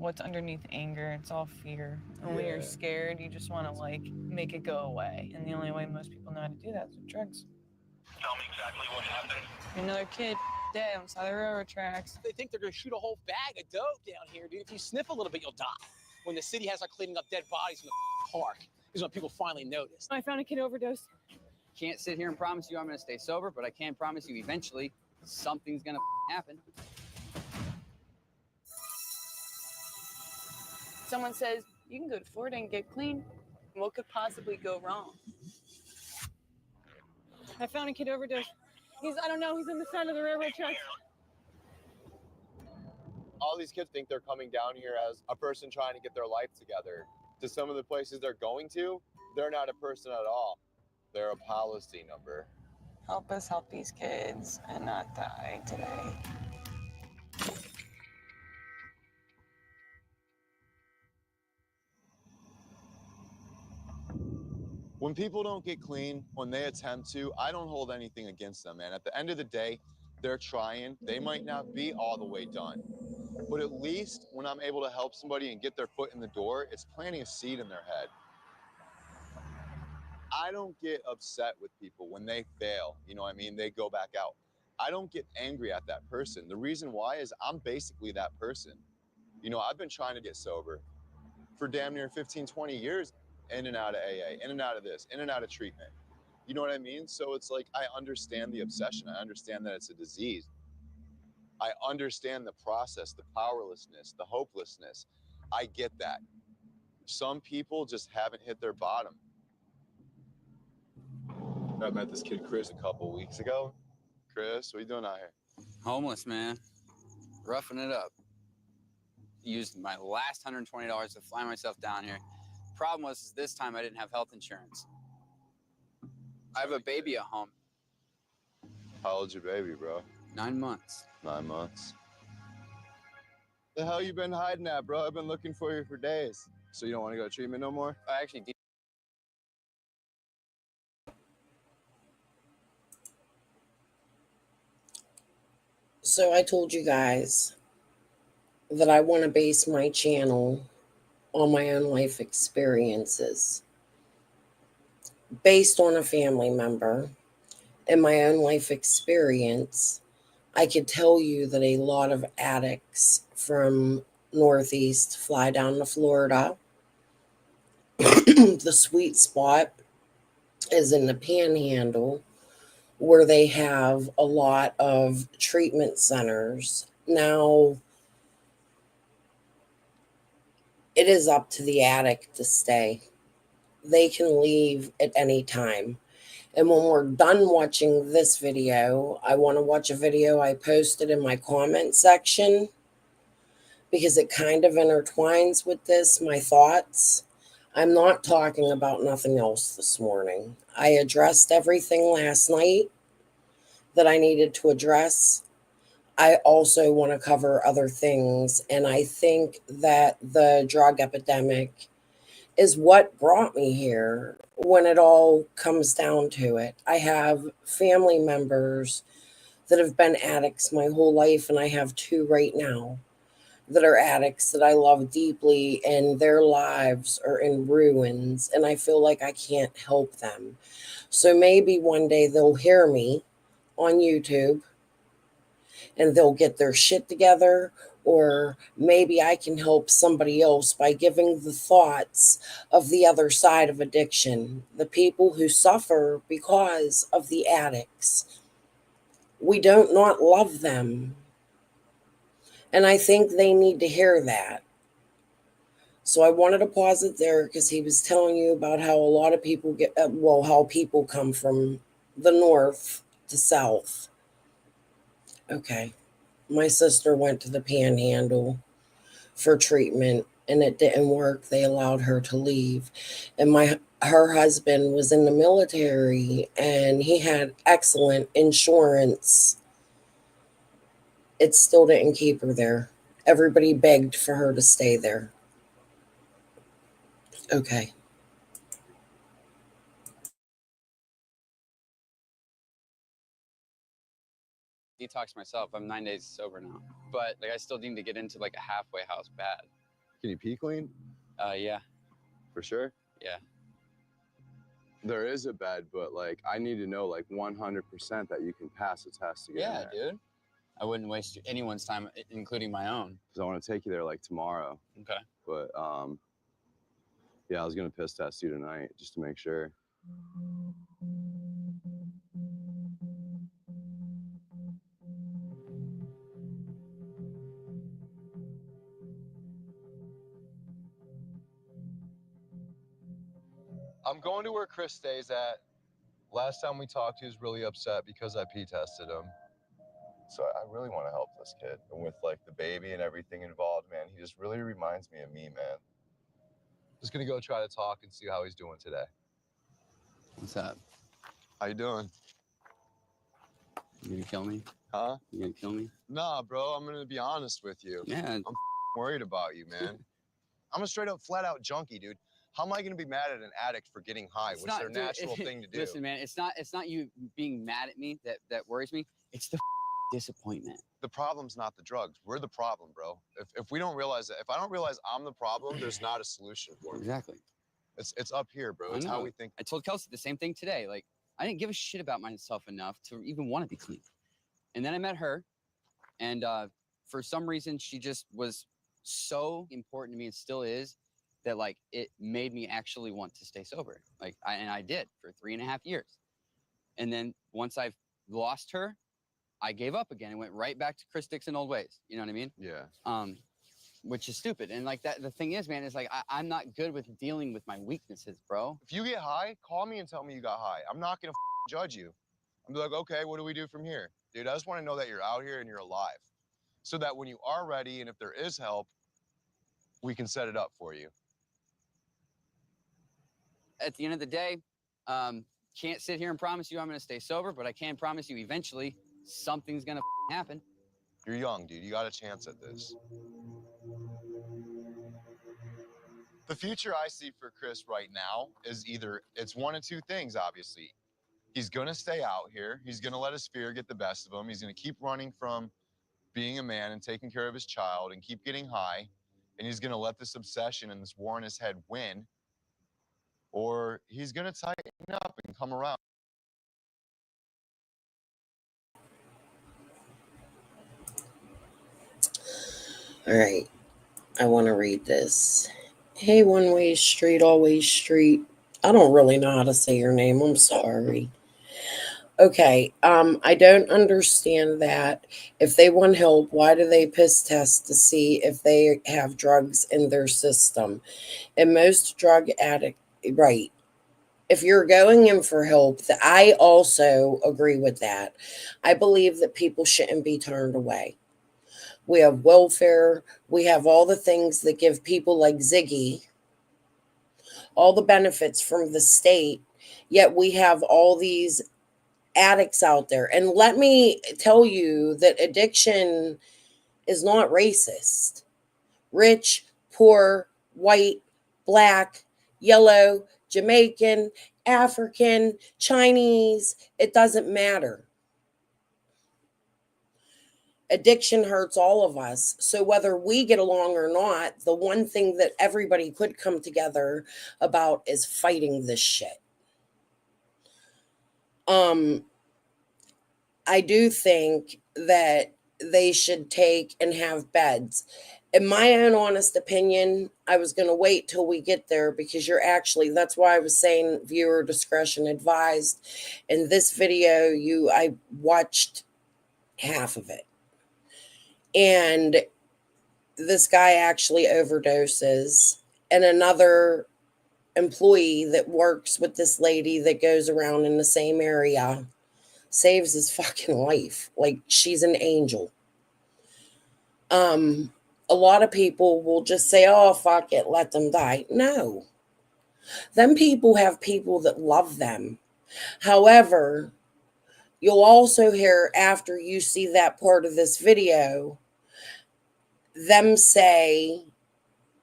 what's underneath anger. It's all fear. And when you're scared, you just want to like make it go away. And the only way most people know how to do that is with drugs. Tell me exactly what happened. Another kid dead on the side of the railroad tracks. They think they're gonna shoot a whole bag of dope down here, dude. If you sniff a little bit, you'll die. When the city has start cleaning up dead bodies in the park is when people finally notice. I found a kid overdose. Can't sit here and promise you I'm gonna stay sober, but I can promise you eventually something's gonna happen. Someone says, you can go to Florida and get clean. What could possibly go wrong? I found a kid overdose. I don't know, he's on the side of the railroad tracks. All these kids think they're coming down here as a person trying to get their life together. To some of the places they're going to, they're not a person at all. They're a policy number. Help us help these kids and not die today. When people don't get clean, when they attempt to, I don't hold anything against them, man. At the end of the day, they're trying. They might not be all the way done. But at least when I'm able to help somebody and get their foot in the door, it's planting a seed in their head. I don't get upset with people when they fail. You know what I mean? They go back out. I don't get angry at that person. The reason why is I'm basically that person. You know, I've been trying to get sober for damn near 15, 20 years, in and out of AA, in and out of this, in and out of treatment. You know what I mean? So it's like, I understand the obsession. I understand that it's a disease. I understand the process, the powerlessness, the hopelessness. I get that. Some people just haven't hit their bottom. I met this kid, Chris, a couple weeks ago. Chris, what are you doing out here? Homeless, man. Roughing it up. Used my last $120 to fly myself down here. Problem was, is this time I didn't have health insurance. I have a baby at home. How old's your baby, bro? 9 months. 9 months. The hell you been hiding at, bro? I've been looking for you for days. So you don't want to go to treatment no more? I actually did. So I told you guys that I want to base my channel on my own life experiences. Based on a family member and my own life experience, I could tell you that a lot of addicts from Northeast fly down to Florida. The sweet spot is in the Panhandle, where they have a lot of treatment centers. Now, it is up to the addict to stay. They can leave at any time. And when we're done watching this video, I want to watch a video I posted in my comment section because it kind of intertwines with this, my thoughts. I'm not talking about nothing else this morning. I addressed everything last night that I needed to address. I also want to cover other things. And I think that the drug epidemic is what brought me here when it all comes down to it. I have family members that have been addicts my whole life, and I have 2 right now that are addicts that I love deeply, and their lives are in ruins, and I feel like I can't help them. So maybe one day they'll hear me on YouTube and they'll get their shit together, or maybe I can help somebody else by giving the thoughts of the other side of addiction, the people who suffer because of the addicts. We don't not love them. And I think they need to hear that. So I wanted to pause it there because he was telling you about how a lot of people get, how people come from the north to south. Okay. My sister went to the Panhandle for treatment and it didn't work. They allowed her to leave. And her husband was in the military and he had excellent insurance. It still didn't keep her there. Everybody begged for her to stay there. Okay. Detox myself. I'm 9 days sober now, but like I still need to get into like a halfway house bad. Can you pee clean? Yeah. For sure? Yeah. There is a bed, but like I need to know like 100% that you can pass the test to get in Yeah, there. dude. I wouldn't waste anyone's time, including my own. Because I want to take you there like tomorrow. Okay. But yeah, I was gonna piss test you tonight just to make sure. I'm going to where Chris stays at. Last time we talked, he was really upset because I pee tested him. So I really want to help this kid. And with like the baby and everything involved, man, he just really reminds me of me, man. Just gonna go try to talk and see how he's doing today. What's up? How you doing? You gonna kill me? Huh? You gonna kill me? Nah, bro, I'm gonna be honest with you. Yeah. I'm worried about you, man. I'm a straight up, flat out junkie, dude. How am I gonna be mad at an addict for getting high? It's their natural thing to do. Listen, man, it's not you being mad at me that worries me. It's the disappointment. The problem's not the drugs. We're the problem, bro. If we don't realize that, if I don't realize I'm the problem, there's not a solution for me. Exactly. It's up here, bro. It's how we think. I told Kelsey the same thing today. Like, I didn't give a shit about myself enough to even want to be clean. And then I met her, and for some reason, she just was so important to me and still is, that like it made me actually want to stay sober. Like, I did for 3.5 years. And then once I've lost her, I gave up again and went right back to Chris Dixon old ways. You know what I mean? Yeah. Which is stupid. And like that, the thing is, man, is like I'm not good with dealing with my weaknesses, bro. If you get high, call me and tell me you got high. I'm not gonna judge you. I'm like, okay, what do we do from here? Dude, I just want to know that you're out here and you're alive. So that when you are ready and if there is help, we can set it up for you. At the end of the day, can't sit here and promise you I'm gonna stay sober, but I can promise you eventually something's gonna happen. You're young, dude. You got a chance at this. The future I see for Chris right now is either, it's one of two things, obviously. He's gonna stay out here. He's gonna let his fear get the best of him. He's gonna keep running from being a man and taking care of his child and keep getting high. And he's gonna let this obsession and this war in his head win. Or he's gonna tighten up and come around. All right. I want to read this. Hey, one way street, always street. I don't really know how to say your name. I'm sorry. Okay. I don't understand that. If they want help, why do they piss test to see if they have drugs in their system? And most drug addict, right. If you're going in for help, I also agree with that. I believe that people shouldn't be turned away. We have welfare. We have all the things that give people like Ziggy all the benefits from the state. Yet we have all these addicts out there. And let me tell you that addiction is not racist. Rich, poor, white, black, yellow, Jamaican, African, Chinese, it doesn't matter. Addiction hurts all of us. So whether we get along or not, the one thing that everybody could come together about is fighting this shit. I do think that they should take and have beds. In my own honest opinion, I was going to wait till we get there because that's why I was saying viewer discretion advised. In this video, I watched half of it. And this guy actually overdoses, and another employee that works with this lady that goes around in the same area saves his fucking life. Like, she's an angel. A lot of people will just say, oh, fuck it, let them die. No. Them people have people that love them. However, you'll also hear, after you see that part of this video, them say,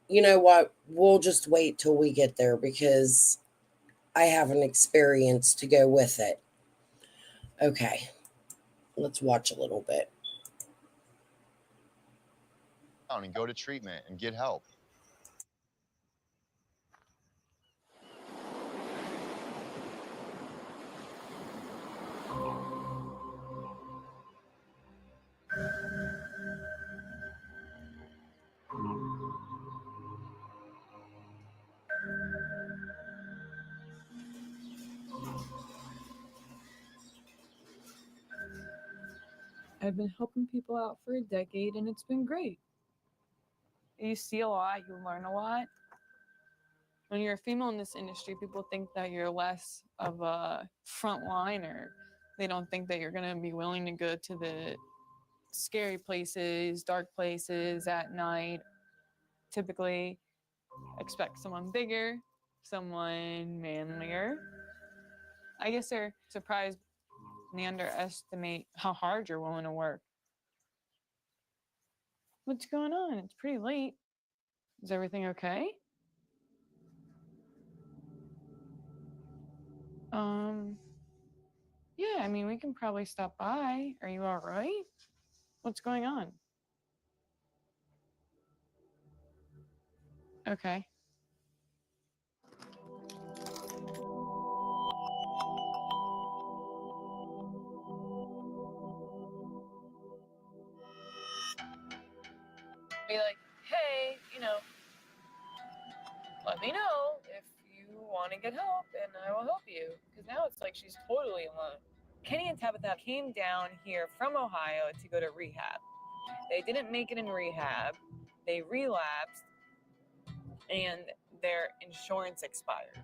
you know what, we'll just wait till we get there because I have an experience to go with it. Okay, let's watch a little bit. And go to treatment and get help. I've been helping people out for a decade and it's been great. You see a lot, you learn a lot. When you're a female in this industry, people think that you're less of a frontliner. They don't think that you're going to be willing to go to the scary places, dark places at night. Typically, expect someone bigger, someone manlier. I guess they're surprised and they underestimate how hard you're willing to work. What's going on? It's pretty late. Is everything okay? Yeah, I mean, we can probably stop by. Are you all right? What's going on? Okay. Be like, hey, let me know if you want to get help and I will help you. Because now it's like she's totally alone. Kenny and Tabitha came down here from Ohio to go to rehab. They didn't make it in rehab. They relapsed and their insurance expired.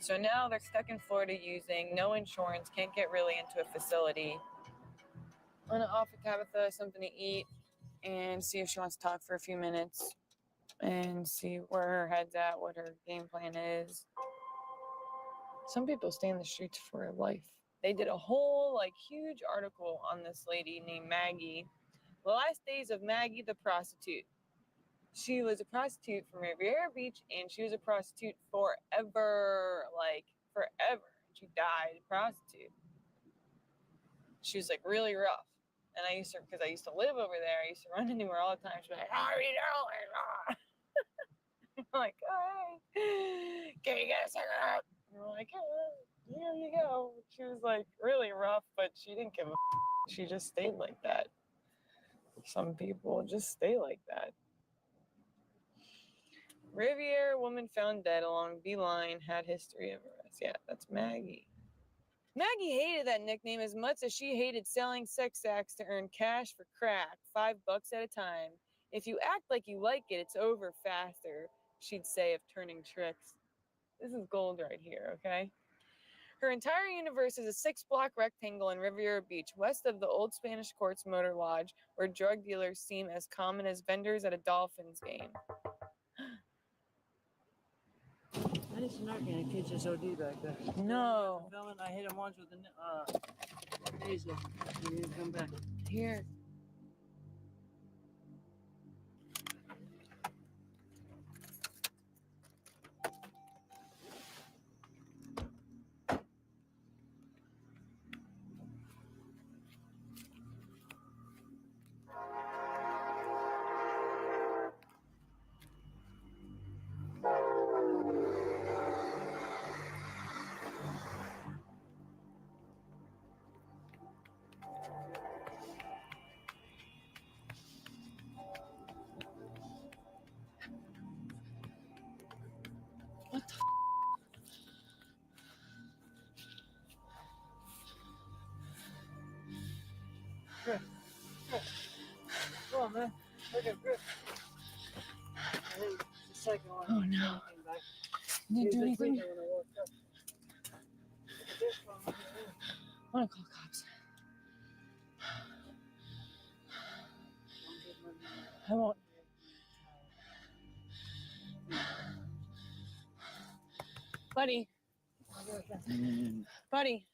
So now they're stuck in Florida using no insurance, can't get really into a facility. I'm gonna offer Tabitha something to eat and see if she wants to talk for a few minutes and see where her head's at, what her game plan is. Some people stay in the streets for life. They did a whole huge article on this lady named Maggie. The last days of Maggie the prostitute. She was a prostitute from Riviera Beach and she was a prostitute forever, forever. She died a prostitute. She was really rough. And because I used to live over there, I used to run into her all the time. She'd be like, how are you doing? I'm like, hey, can you get a cigarette? And we're like, hey, here you go. She was really rough, but she didn't give a she just stayed like that. Some people just stay like that. Riviera woman found dead along B-line, had history of arrest. Yeah, that's Maggie. Maggie hated that nickname as much as she hated selling sex acts to earn cash for crack, $5 at a time. If you act like you like it, it's over faster, she'd say of turning tricks. This is gold right here, okay? Her entire universe is a 6-block rectangle in Riviera Beach, west of the Old Spanish Courts Motor Lodge, where drug dealers seem as common as vendors at a Dolphins game. I need some Narcan. The kid just OD back there. No. I hit him once with the taser. He didn't come back. Here. What the Come on, man. Look at grip. I hit the second one. Oh, no. Did you do anything? I want to call cops. I won't. Buddy. Buddy.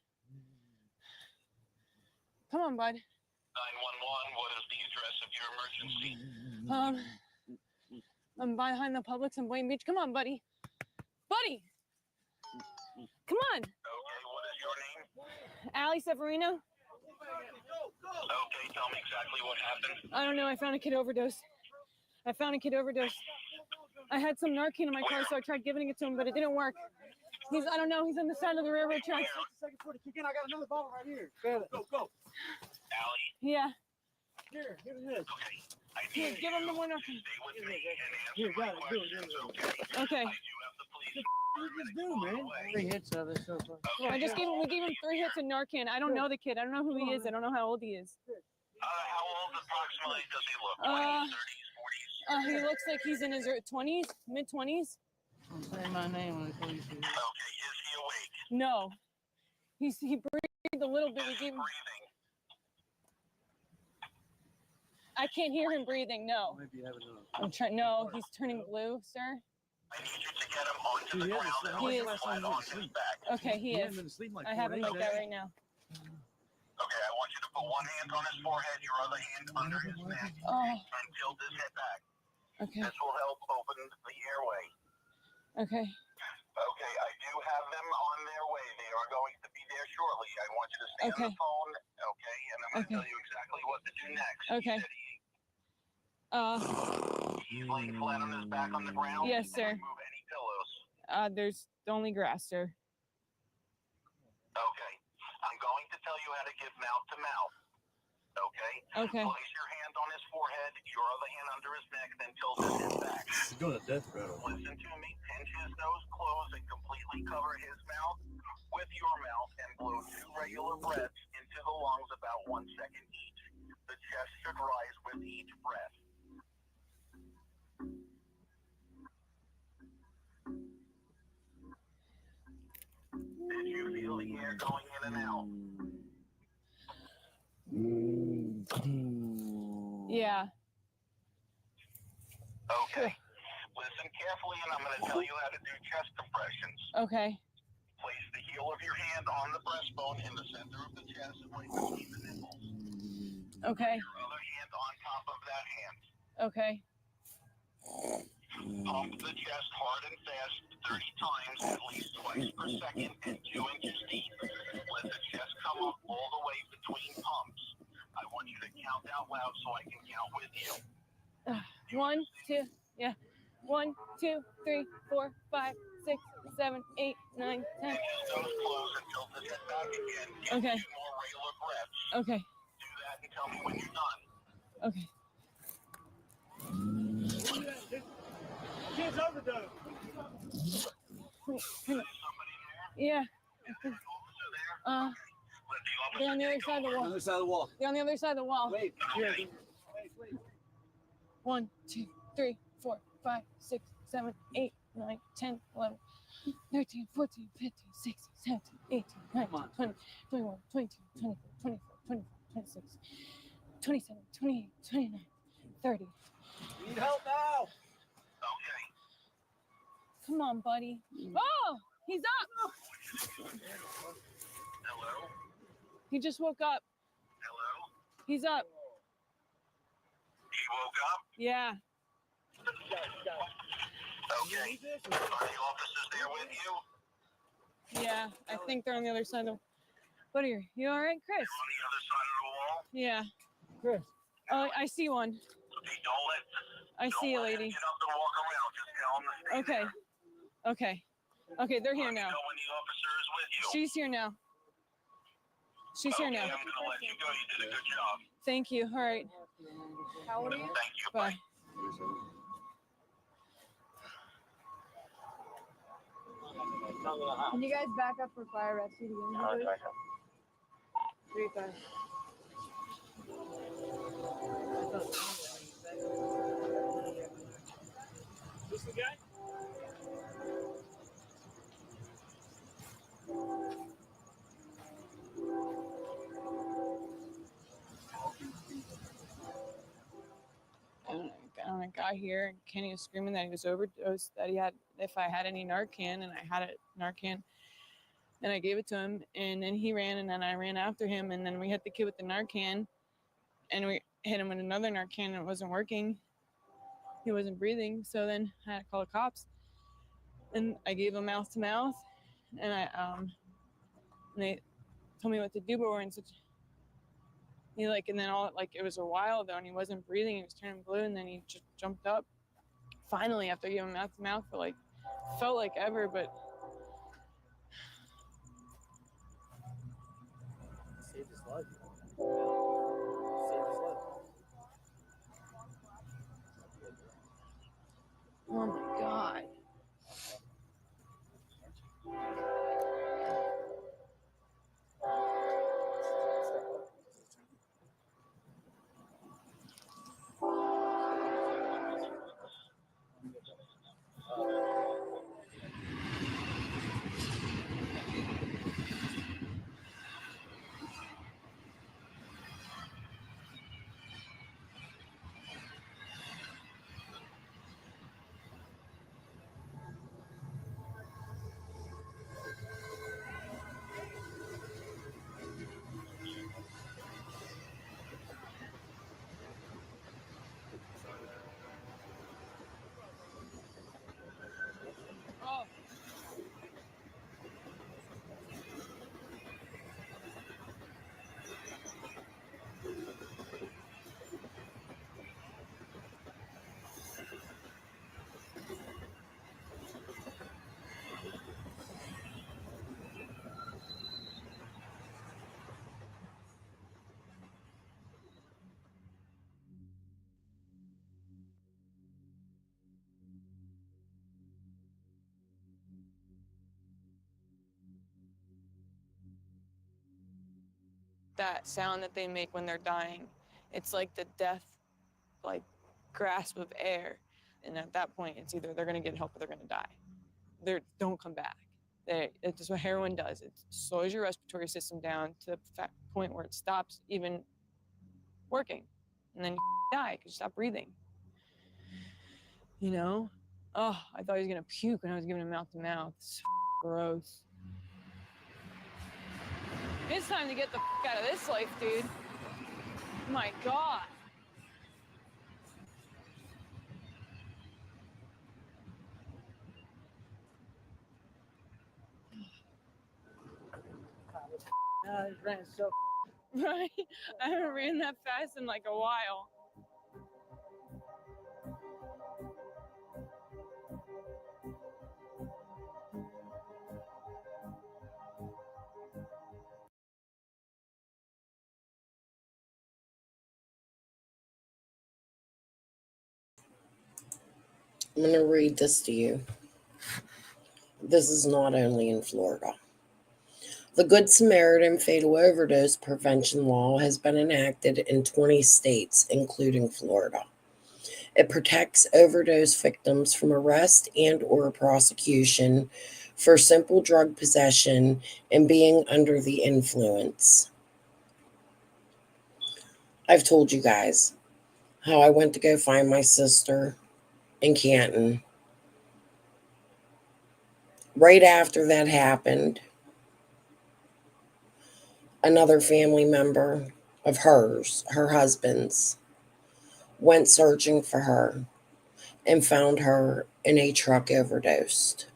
Come on, bud. 911, what is the address of your emergency? I'm behind the Publix in Blaine Beach. Come on, buddy. Buddy! Come on! Okay, what is your name? Allie Severino. Okay, tell me exactly what happened. I don't know. I found a kid overdose. I had some Narcan in my car, so I tried giving it to him, but it didn't work. I don't know. He's on the side of the railroad tracks. Second for the kick in. I got another bottle right here. Grab it. Go. Allie? Yeah. Here, give it this. Okay. I Here, need give him the you one to Narcan. stay with me and answer Here, my got it. Do it. questions, Okay. I do have the police. What did you do, man? 3 hits of it so far. We gave him 3 hits of Narcan. I don't know the kid. I don't know who he is. I don't know how old he is. How old approximately does he look? 20s, 30s, 40s? He looks like he's in his 20s, mid-20s. Say my name when the police are here. Okay, is he awake? No. He breathed a little bit. Is We he gave him. breathing? I can't hear him breathing. No. Might be having I'm trying. No, he's turning blue, sir. I need you to get him onto the ground and He lay is. flat on his back. Okay, he is. I have him like that right now. Okay, I want you to put one hand on his forehead, your other hand under his neck, Oh. and tilt his head back. Okay. This will help open the airway. Okay. Okay, I do have them on their way. They are going to be there shortly. I want you to stay on the phone, okay? And I'm going to tell you exactly what to do next. Okay. He's laying flat on his back on the ground. Yes, sir. Remove any pillows. There's only grass, sir. Okay. I'm going to tell you how to give mouth to mouth. Okay? Okay. Place your hand on his forehead, your other hand under his neck, then tilt his head back. He's doing a death rattle. Listen to me. Pinch his nose close and completely cover his mouth with your mouth and blow 2 regular breaths into the lungs about 1 second each. The chest should rise with each breath. Did you feel the air going in and out? Yeah. Okay. Listen carefully, and I'm going to tell you how to do chest compressions. Okay. Place the heel of your hand on the breastbone in the center of the chest, right between the nipples. Okay. Your other hand on top of that hand. Okay. Pump the chest hard and fast 30 times, at least twice per second, and 2 inches deep. Let the chest come up all the way between pumps. I want you to count out loud so I can count with you. 1, 2, yeah. 1, 2, 3, 4, 5, 6, 7, 8, 9, 10. Pinch his nose close and tilt his head back again. Give Okay. 2 more regular breaths. Okay. Do that and tell me when you're done. Okay. Kids overdose. Is somebody there? Yeah. Is there an officer there? Uh, Let the they're on the other officer side of the On the wall. other side of the wall. They're on the other side of the wall. Wait. Here. 1, 2, 3, 4, 5, 6, 7, 8, 9, 10, 11, 13, 14, 15, 16, 17, 18, 19, 20, 21, 22, 23, 24, 25, 26, 27, 28, 29, 30. Need help now. Okay. Come on, buddy. Oh, he's up. Hello? He just woke up. Hello? He's up. He woke up? Yeah. Okay. Are the officers there with you? Yeah. I think they're on the other side of the. Buddy, you all right, Chris? On the other side of the wall? Yeah. Chris. Oh, I see one. Okay, don't I see a let him lady. get up and walk around. Just tell him to stay Okay. there. Okay. Okay, they're here Let me now. know when the officer is with you. She's here now. She's here Okay, now. I'm going to let you go. You did a good job. Thank you. All right. How old are you? Thank you. Bye. Can you guys back up for fire rescue to get into this? 3-5. This the guy? And I got here, and Kenny was screaming that he was overdosed, that he had, if I had any Narcan, and I had a Narcan. And I gave it to him, and then he ran, and then I ran after him, and then we hit the kid with the Narcan, and we hit him with another Narcan, and it wasn't working. He wasn't breathing, so then I had to call the cops. And I gave him mouth to mouth, and and they told me what to do, but we're in such. He and then it was a while though, and he wasn't breathing. He was turning blue, and then he just jumped up. Finally, after giving him mouth to mouth for felt like ever, but. Saved his life. Saved his life. Oh my God. that sound that they make when they're dying. It's like the death, like, grasp of air. And at that point, it's either they're going to get help or they're going to die. They don't come back. It's just what heroin does. It slows your respiratory system down to the point where it stops even working. And then you die because you stop breathing. You know? Oh, I thought he was going to puke when I was giving him mouth to mouth. It's gross. It's time to get the out of this life, dude. My God. This ran so. Right? I haven't ran that fast in like a while. I'm going to read this to you. This is not only in Florida. The Good Samaritan fatal overdose prevention law has been enacted in 20 states, including Florida. It protects overdose victims from arrest and or prosecution for simple drug possession and being under the influence. I've told you guys how I went to go find my sister in Canton. Right after that happened, another family member of hers, her husband's, went searching for her and found her in a truck overdosed.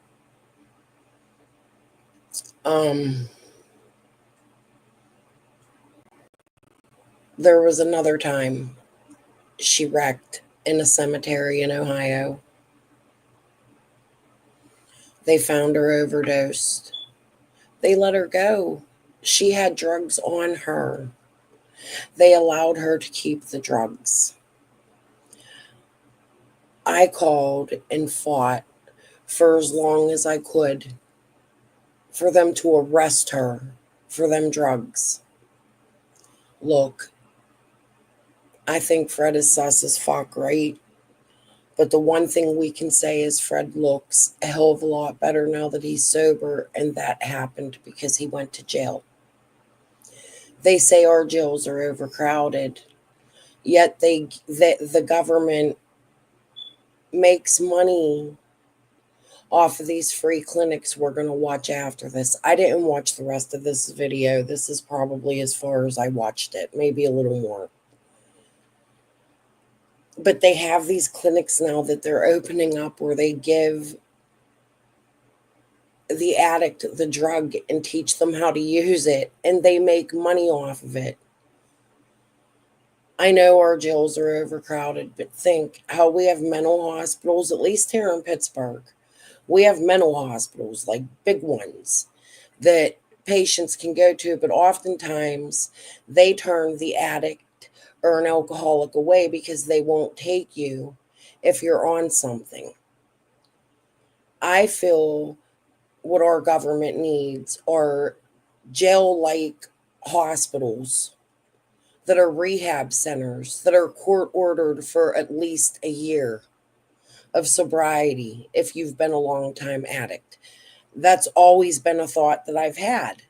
There was another time she wrecked in a cemetery in Ohio. They found her overdosed. They let her go. She had drugs on her. They allowed her to keep the drugs. I called and fought for as long as I could for them to arrest her for them drugs. Look, I think Fred is sus as fuck, right? But the one thing we can say is Fred looks a hell of a lot better now that he's sober, and that happened because he went to jail. They say our jails are overcrowded, yet the government makes money off of these free clinics. We're going to watch after this. I didn't watch the rest of this video. This is probably as far as I watched it, maybe a little more. But they have these clinics now that they're opening up where they give the addict the drug and teach them how to use it, and they make money off of it. I know our jails are overcrowded, but think how we have mental hospitals, at least here in Pittsburgh. We have mental hospitals, like big ones, that patients can go to, but oftentimes they turn the addict or an alcoholic away because they won't take you if you're on something. I feel what our government needs are jail-like hospitals that are rehab centers that are court-ordered for at least a year of sobriety if you've been a long-time addict. That's always been a thought that I've had.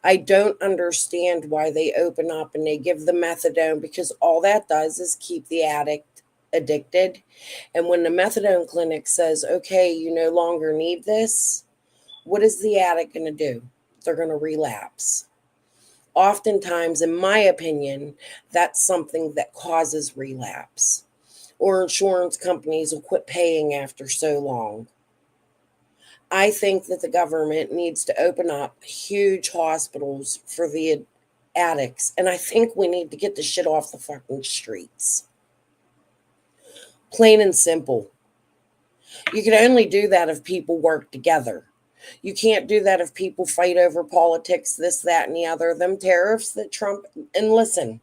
I don't understand why they open up and they give the methadone, because all that does is keep the addict addicted. And when the methadone clinic says, okay, you no longer need this, what is the addict going to do? They're going to relapse. Oftentimes, in my opinion, that's something that causes relapse. Or insurance companies will quit paying after so long. I think that the government needs to open up huge hospitals for the addicts. And I think we need to get the shit off the fucking streets. Plain and simple. You can only do that if people work together. You can't do that if people fight over politics, this, that, and the other. Them tariffs that Trump... And listen,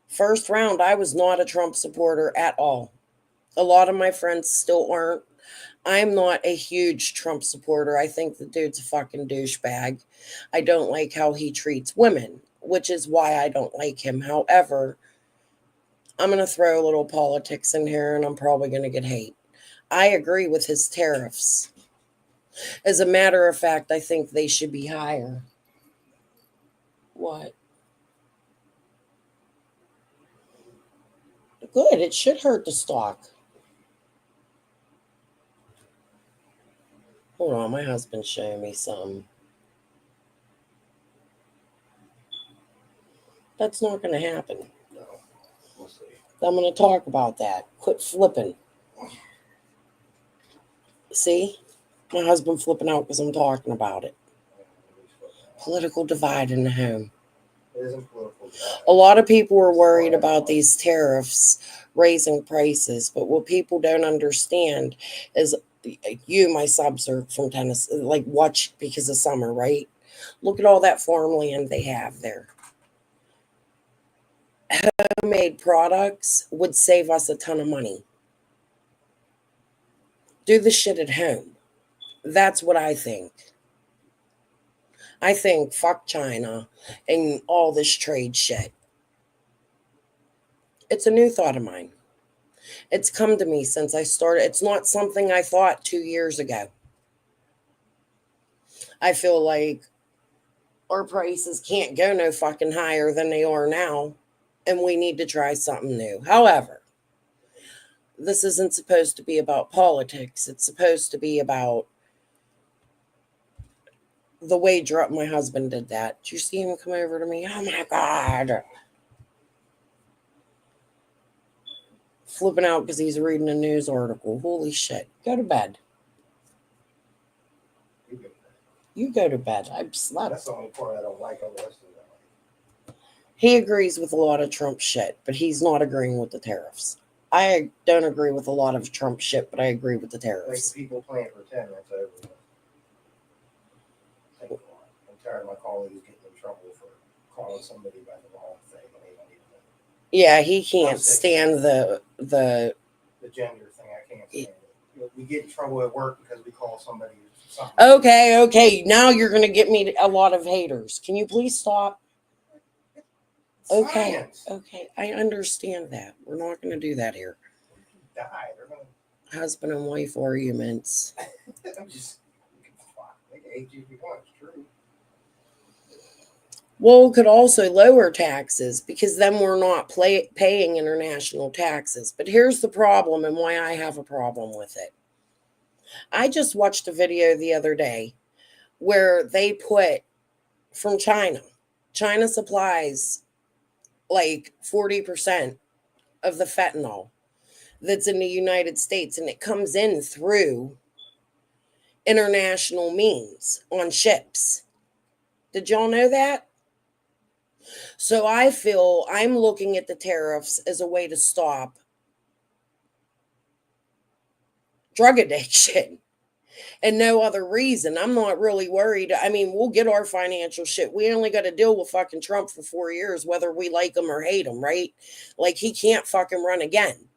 first round, I was not a Trump supporter at all. A lot of my friends still aren't. I'm not a huge Trump supporter. I think the dude's a fucking douchebag. I don't like how he treats women. which is why I don't like him. However, I'm going to throw a little politics in here and I'm probably going to get hate. I agree with his tariffs. As a matter of fact, I think they should be higher. What? Good. It should hurt the stock. Hold on. My husband's showing me something. That's not going to happen. No, we'll see. I'm going to talk about that. Quit flipping. See? My husband flipping out because I'm talking about it. Political divide in the home. It isn't political divide. A lot of people are worried about these tariffs raising prices, but what people don't understand is you, my subs are from Tennessee, like watch because of summer, right? Look at all that farmland they have there. Homemade products would save us a ton of money. Do the shit at home. That's what I think. I think fuck China and all this trade shit. It's a new thought of mine. It's come to me since I started. It's not something I thought 2 years ago. I feel like our prices can't go no fucking higher than they are now, and we need to try something new. However, this isn't supposed to be about politics. It's supposed to be about the way my husband did that. Did you see him come over to me? Oh my God. Flipping out because he's reading a news article. Holy shit. Go to bed. You go to bed. I've slept. That's the only part I don't like on the rest of that. He agrees with a lot of Trump shit, but he's not agreeing with the tariffs. I don't agree with a lot of Trump shit, but I agree with the Like tariffs. people playing pretend, that's over with. Think a lot. I'm tired of my colleagues getting in trouble for calling somebody by the wrong thing when they don't even know. Yeah, he can't stand the The gender thing, I can't stand it. You know, we get in trouble at work because we call somebody something. Okay. Now you're going to get me a lot of haters. Can you please stop? Okay. Science. Okay. I understand that. We're not going to do that here. Die. They're gonna. Husband and wife arguments. I'm just. They can hate you if you want. It's true. Well, could also lower taxes because then we're not paying international taxes. But here's the problem and why I have a problem with it. I just watched a video the other day where they put from China. China supplies like 40% of the fentanyl that's in the United States, and it comes in through international means on ships. Did y'all know that? So I feel I'm looking at the tariffs as a way to stop drug addiction and no other reason. I'm not really worried. I mean, we'll get our financial shit. We only got to deal with fucking Trump for 4 years, whether we like him or hate him, right? Like he can't fucking run again.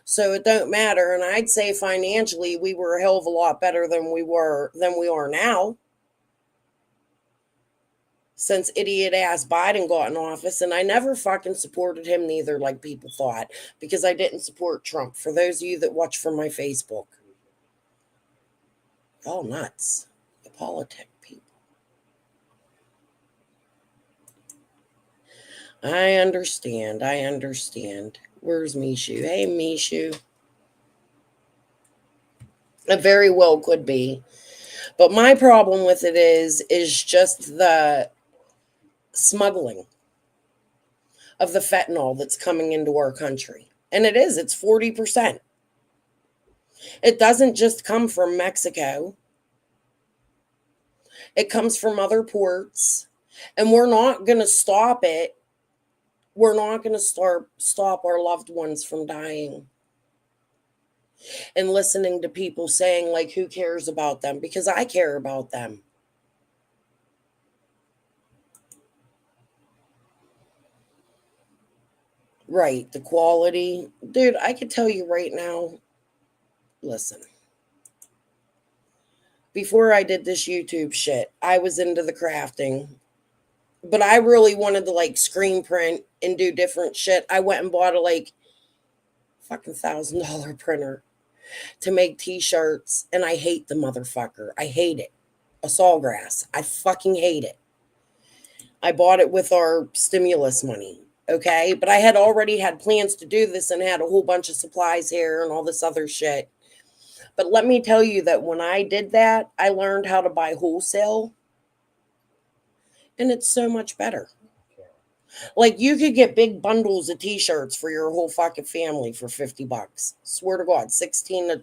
So it don't matter. And I'd say financially, we were a hell of a lot better than we are now. Since idiot ass Biden got in office, and I never fucking supported him neither, like people thought, because I didn't support Trump. For those of you that watch from my Facebook, all nuts, the politic people. I understand. Where's Mishu? Hey, Mishu. It very well could be, but my problem with it is just the smuggling of the fentanyl that's coming into our country. And it's 40%. It doesn't just come from Mexico. It comes from other ports. And we're not going to stop it. We're not going to stop our loved ones from dying. And listening to people saying, like, who cares about them? Because I care about them. Right, the quality. Dude, I could tell you right now, listen. Before I did this YouTube shit, I was into the crafting. But I really wanted to like screen print and do different shit. I went and bought a like fucking $1,000 printer to make t-shirts, and I hate the motherfucker. I hate it. A sawgrass. I fucking hate it. I bought it with our stimulus money. Okay. But I had already had plans to do this and had a whole bunch of supplies here and all this other shit. But let me tell you that when I did that, I learned how to buy wholesale. And it's so much better. Like you could get big bundles of t-shirts for your whole fucking family for $50. Swear to God, 16 to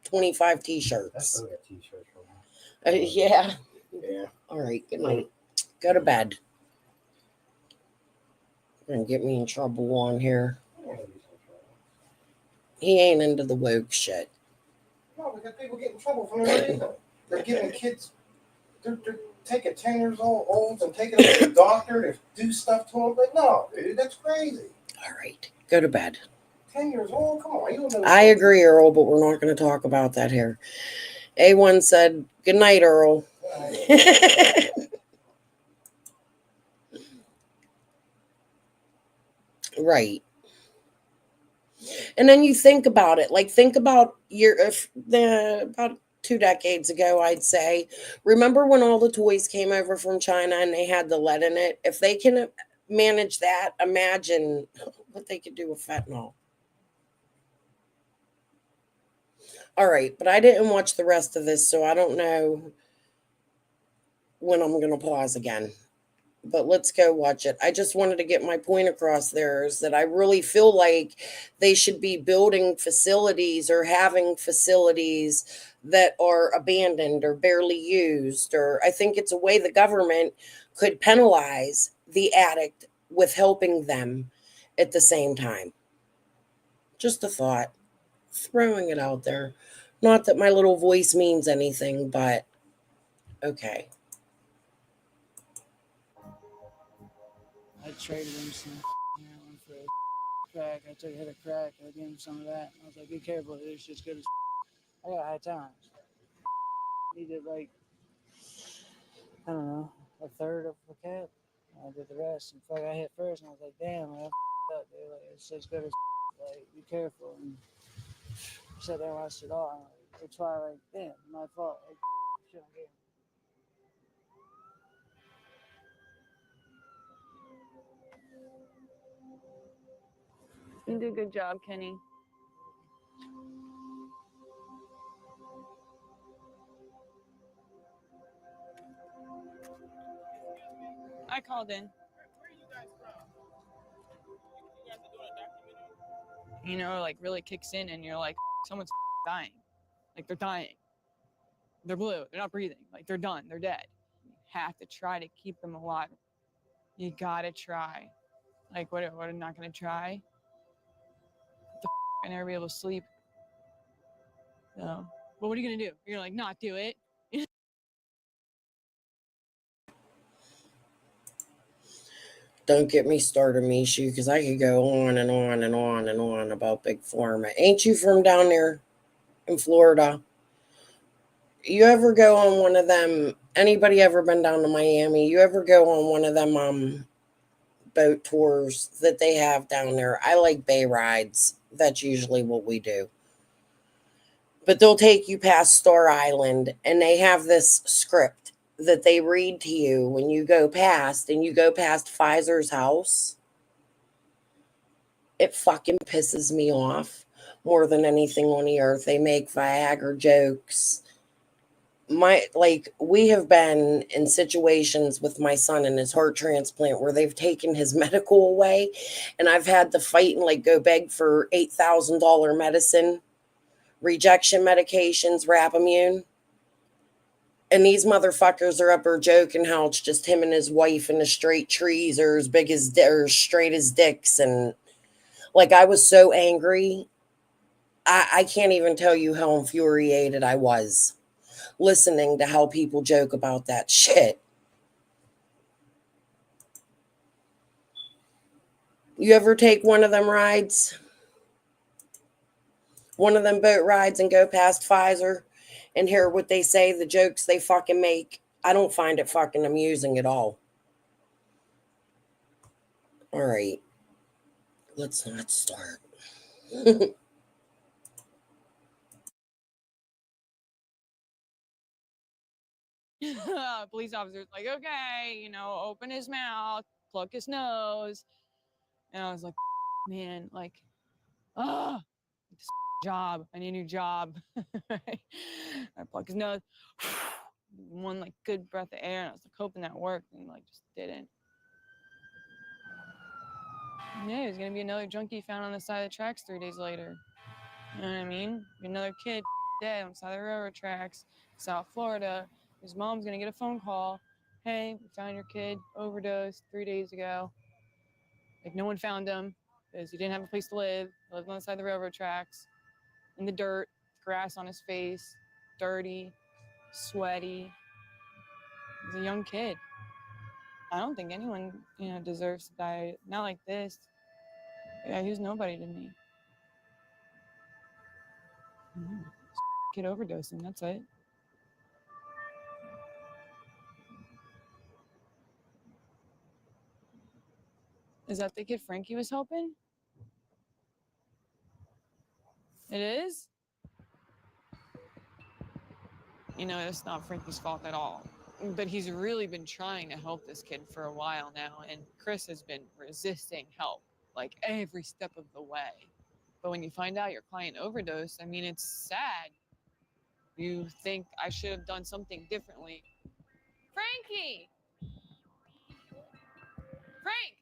25 t-shirts. I still got t-shirts from Yeah. Yeah. All right. Good night. Go to bed. Gonna get me in trouble on here. He ain't into the woke shit. No, because people get in trouble for no reason. They're giving kids, they're taking 10 years old and taking them to the doctor to do stuff to them. But no, dude, that's crazy. All right. Go to bed. 10 years old? Come on. You don't know. I agree, Earl, but we're not going to talk about that here. A1 said, good night, Earl. Right. And then you think about it. Like, think about about 2 decades ago, I'd say. Remember when all the toys came over from China and they had the lead in it? If they can manage that, imagine what they could do with fentanyl. All right, but I didn't watch the rest of this, so I don't know when I'm going to pause again. But let's go watch it. I just wanted to get my point across there is that I really feel like they should be building facilities or having facilities that are abandoned or barely used. Or I think it's a way the government could penalize the addict with helping them at the same time. Just a thought. Throwing it out there. Not that my little voice means anything, but okay. I traded him some heroin for crack. I took a hit of crack. I gave him some of that. I was like, be careful. This shit's good as I got high times. Needed like, I don't know, a third of the cap. I did the rest. And fuck, I hit first, and I was like, damn, man, up, dude. Like, it's as good as like, be careful. And I sat there and watched it all. It's why, like, damn, my fault. Like, shit, I gave him. You did a good job, Kenny. I called in. You know, like really kicks in and you're like, someone's dying. Like they're dying. They're blue. They're not breathing. Like they're done. They're dead. You have to try to keep them alive. You gotta try. Like what I'm not gonna try? I never be able to sleep. So, but what are you gonna do? You're gonna like not do it. Don't get me started, Mishu, because I could go on and on and on and on about Big Pharma. Ain't you from down there in Florida? You ever go on one of them? Anybody ever been down to Miami? You ever go on one of them boat tours that they have down there? I like bay rides. That's usually what we do. But they'll take you past Star Island, and they have this script that they read to you when you go past, and you go past Pfizer's house. It fucking pisses me off more than anything on the earth. They make Viagra jokes. We have been in situations with my son and his heart transplant where they've taken his medical away, and I've had to fight and like go beg for $8,000 medicine, rejection medications, Rapamune. And these motherfuckers are up there joking how it's just him and his wife and the straight trees are as big as or straight as dicks. And like, I was so angry. I can't even tell you how infuriated I was listening to how people joke about that shit. You ever take one of them rides? One of them boat rides and go past Pfizer and hear what they say, the jokes they fucking make? I don't find it fucking amusing at all. All right, let's not start. Police officer's like, okay, you know, open his mouth, pluck his nose. And I was like, man, like, ah, this job. I need a new job. I pluck his nose. One like good breath of air, and I was like hoping that worked, and like just didn't. Yeah, there's gonna be another junkie found on the side of the tracks 3 days later. You know what I mean? Another kid dead on the side of the railroad tracks, South Florida. His mom's gonna get a phone call. Hey, we found your kid overdosed 3 days ago. Like no one found him because he didn't have a place to live. He lived on the side of the railroad tracks, in the dirt, grass on his face, dirty, sweaty. He's a young kid. I don't think anyone, you know, deserves to die. Not like this. Yeah, he was nobody to me. Kid overdosing, that's it. Is that the kid Frankie was helping? It is? You know, it's not Frankie's fault at all. But he's really been trying to help this kid for a while now, and Chris has been resisting help, like every step of the way. But when you find out your client overdosed, I mean, it's sad. You think I should have done something differently. Frankie! Frank!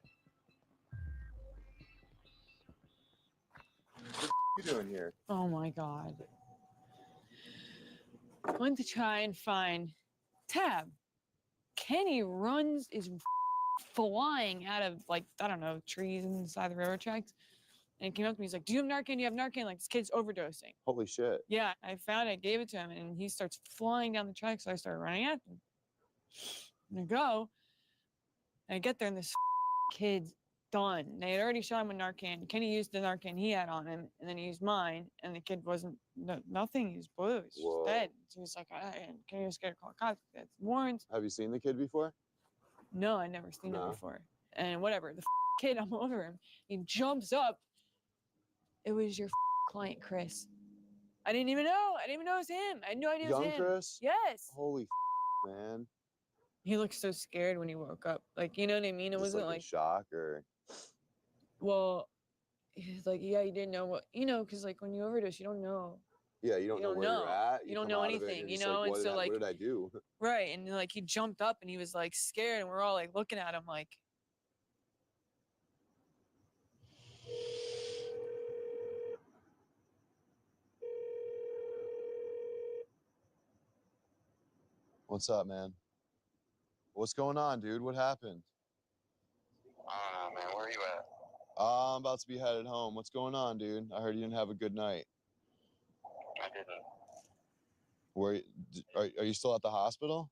What are you doing here? Oh my God. I went to try and find Tab. Kenny is flying out of, like, I don't know, trees inside the railroad tracks. And he came up to me, he's like, do you have Narcan? Do you have Narcan? Like, this kid's overdosing. Holy shit. Yeah, I found it, gave it to him, and he starts flying down the track, so I started running after him. And I go, and I get there, and this kid's done. They had already shot him with Narcan. Kenny used the Narcan he had on him, and then he used mine, and the kid wasn't, nothing, he was blue, he was just dead. So he was like, Kenny was scared to call cops, that's warrants. Have you seen the kid before? No, I'd never seen him No. before. And whatever, the kid, I'm over him, he jumps up. It was your client, Chris. I didn't even know it was him. I had no idea it was him. Young Chris? Yes. Holy man. He looked so scared when he woke up. Like, you know what I mean? It Just wasn't like in shock or well, he's like, yeah, you didn't know what, you know, because like when you overdose, you don't know. yeah, you don't know where you're at. You don't come know out of it anything, and you it's know? like, And what so did like, what did I do? right. And like he jumped up and he was like scared, and we're all like looking at him like, What's up, man? What's going on, dude? What happened? Man, where are you at? I'm about to be headed home. What's going on, dude? I heard you didn't have a good night. I didn't. Are you still at the hospital?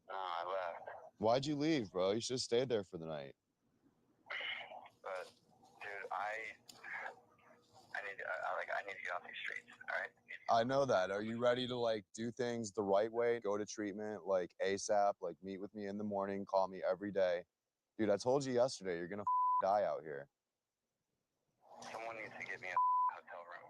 No, I left. Why'd you leave, bro? You should have stayed there for the night. But, dude, I need to get off these streets, all right? I know that. Are you ready to like do things the right way? Go to treatment like ASAP, like meet with me in the morning, call me every day. Dude, I told you yesterday, you're gonna die out here. Someone needs to get me a hotel room.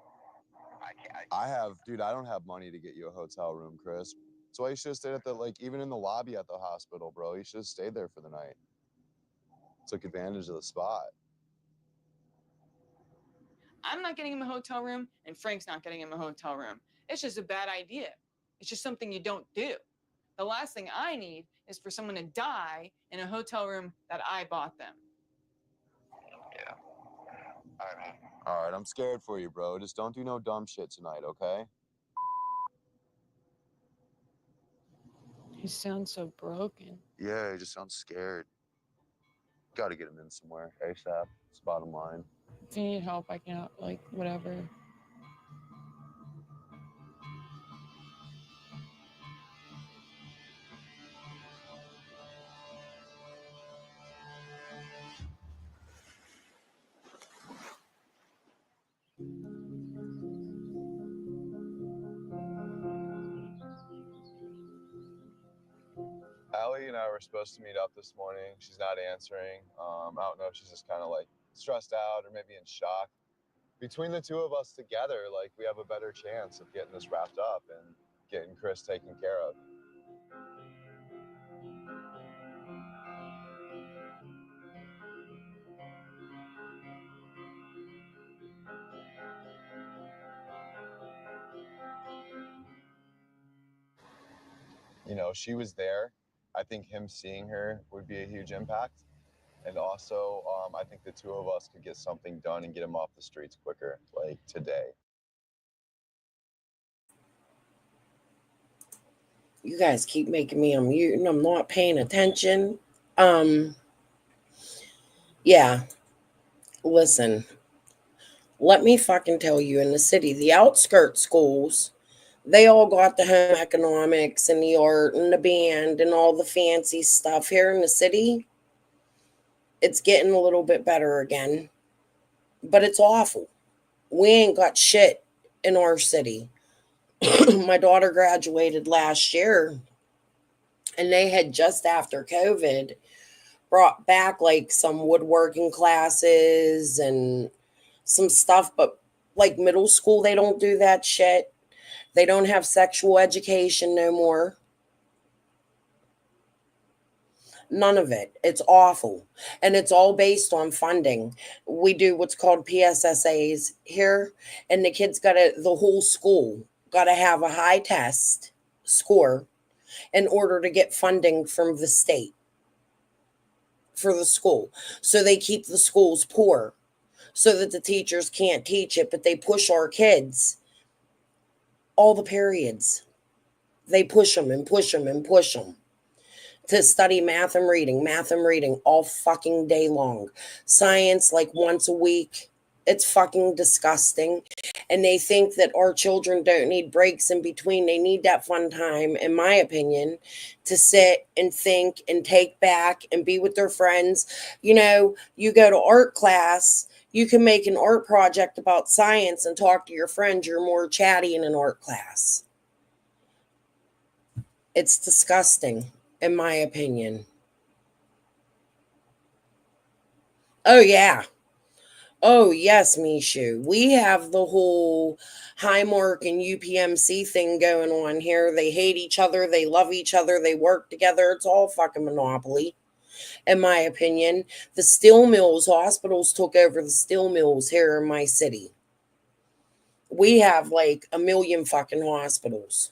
I don't have money to get you a hotel room, Chris. That's why you should have stayed at the, like, even in the lobby at the hospital, bro. You should have stayed there for the night. Took advantage of the spot. I'm not getting him a hotel room, and Frank's not getting him a hotel room. It's just a bad idea. It's just something you don't do. The last thing I need is for someone to die in a hotel room that I bought them. Yeah. All right, man. All right, I'm scared for you, bro. Just don't do no dumb shit tonight, okay? You sound so broken. Yeah, you just sound scared. Gotta get him in somewhere ASAP. It's the bottom line. If you need help, I can help, like, whatever. Allie? Allie and I were supposed to meet up this morning. She's not answering. I don't know if she's just kind of like stressed out or maybe in shock. Between the two of us together, like, we have a better chance of getting this wrapped up and getting Chris taken care of. You know, she was there. I think him seeing her would be a huge impact. And also, I think the two of us could get something done and get him off the streets quicker, like today. You guys keep making me unmute and I'm not paying attention. Yeah. Listen, let me fucking tell you, in the city, the outskirt schools, they all got the home economics and the art and the band and all the fancy stuff. Here in the city, it's getting a little bit better again, but it's awful. We ain't got shit in our city. My daughter graduated last year, and they had just after COVID brought back like some woodworking classes and some stuff, but like middle school, they don't do that shit. They don't have sexual education no more. None of it. It's awful. And it's all based on funding. We do what's called PSSAs here, and the kids the whole school got to have a high test score in order to get funding from the state for the school. So they keep the schools poor so that the teachers can't teach it, but they push our kids all the periods. They push them and push them and push them to study math and reading all fucking day long. Science like once a week. It's fucking disgusting. And they think that our children don't need breaks in between. They need that fun time, in my opinion, to sit and think and take back and be with their friends. You know, you go to art class, you can make an art project about science and talk to your friends. You're more chatty in an art class. It's disgusting, in my opinion. Oh, yeah. Oh, yes, Mishu. We have the whole Highmark and UPMC thing going on here. They hate each other. They love each other. They work together. It's all fucking monopoly, in my opinion. The steel mills, hospitals took over the steel mills here in my city. We have like 1 million fucking hospitals.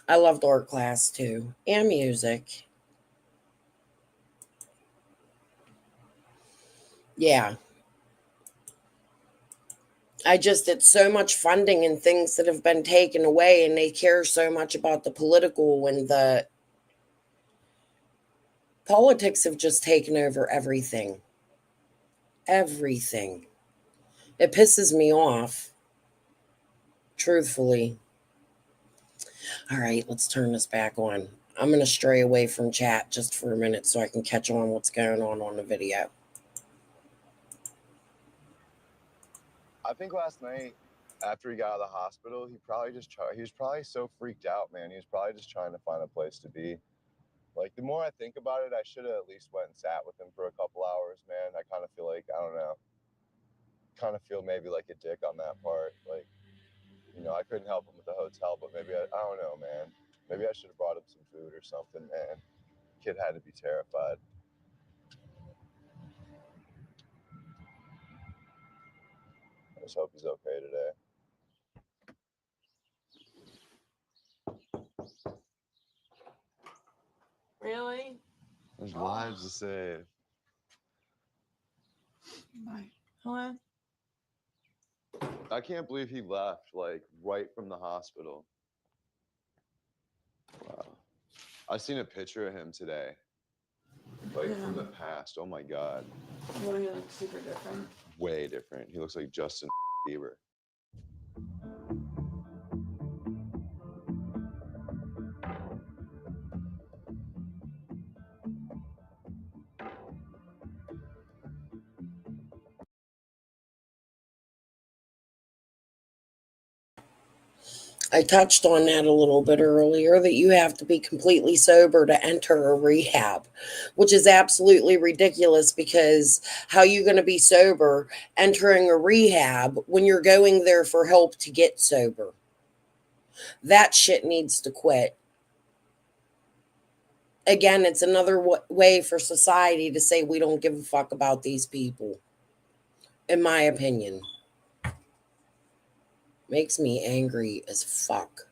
I loved art class too, and music. Yeah. It's so much funding and things that have been taken away, and they care so much about the political, and the politics have just taken over everything. Everything. It pisses me off, truthfully. All right, let's turn this back on. I'm going to stray away from chat just for a minute so I can catch on what's going on the video. I think last night, after he got out of the hospital, he was probably so freaked out, man. He was probably just trying to find a place to be. Like, the more I think about it, I should have at least went and sat with him for a couple hours, man. I kind of feel like, I don't know, maybe like a dick on that part. Like, you know, I couldn't help him with the hotel, but maybe, I don't know, man. Maybe I should have brought him some food or something, man. Kid had to be terrified. I just hope he's okay today. Really? There's lives to save. Bye. Hello? I can't believe he left, like, right from the hospital. Wow. I seen a picture of him today, like, from the past. Oh, my God. Well, he looks super different. Way different. He looks like Justin Bieber. I touched on that a little bit earlier, that you have to be completely sober to enter a rehab, which is absolutely ridiculous, because how are you going to be sober entering a rehab when you're going there for help to get sober? That shit needs to quit. Again, it's another way for society to say we don't give a fuck about these people, in my opinion. Makes me angry as fuck.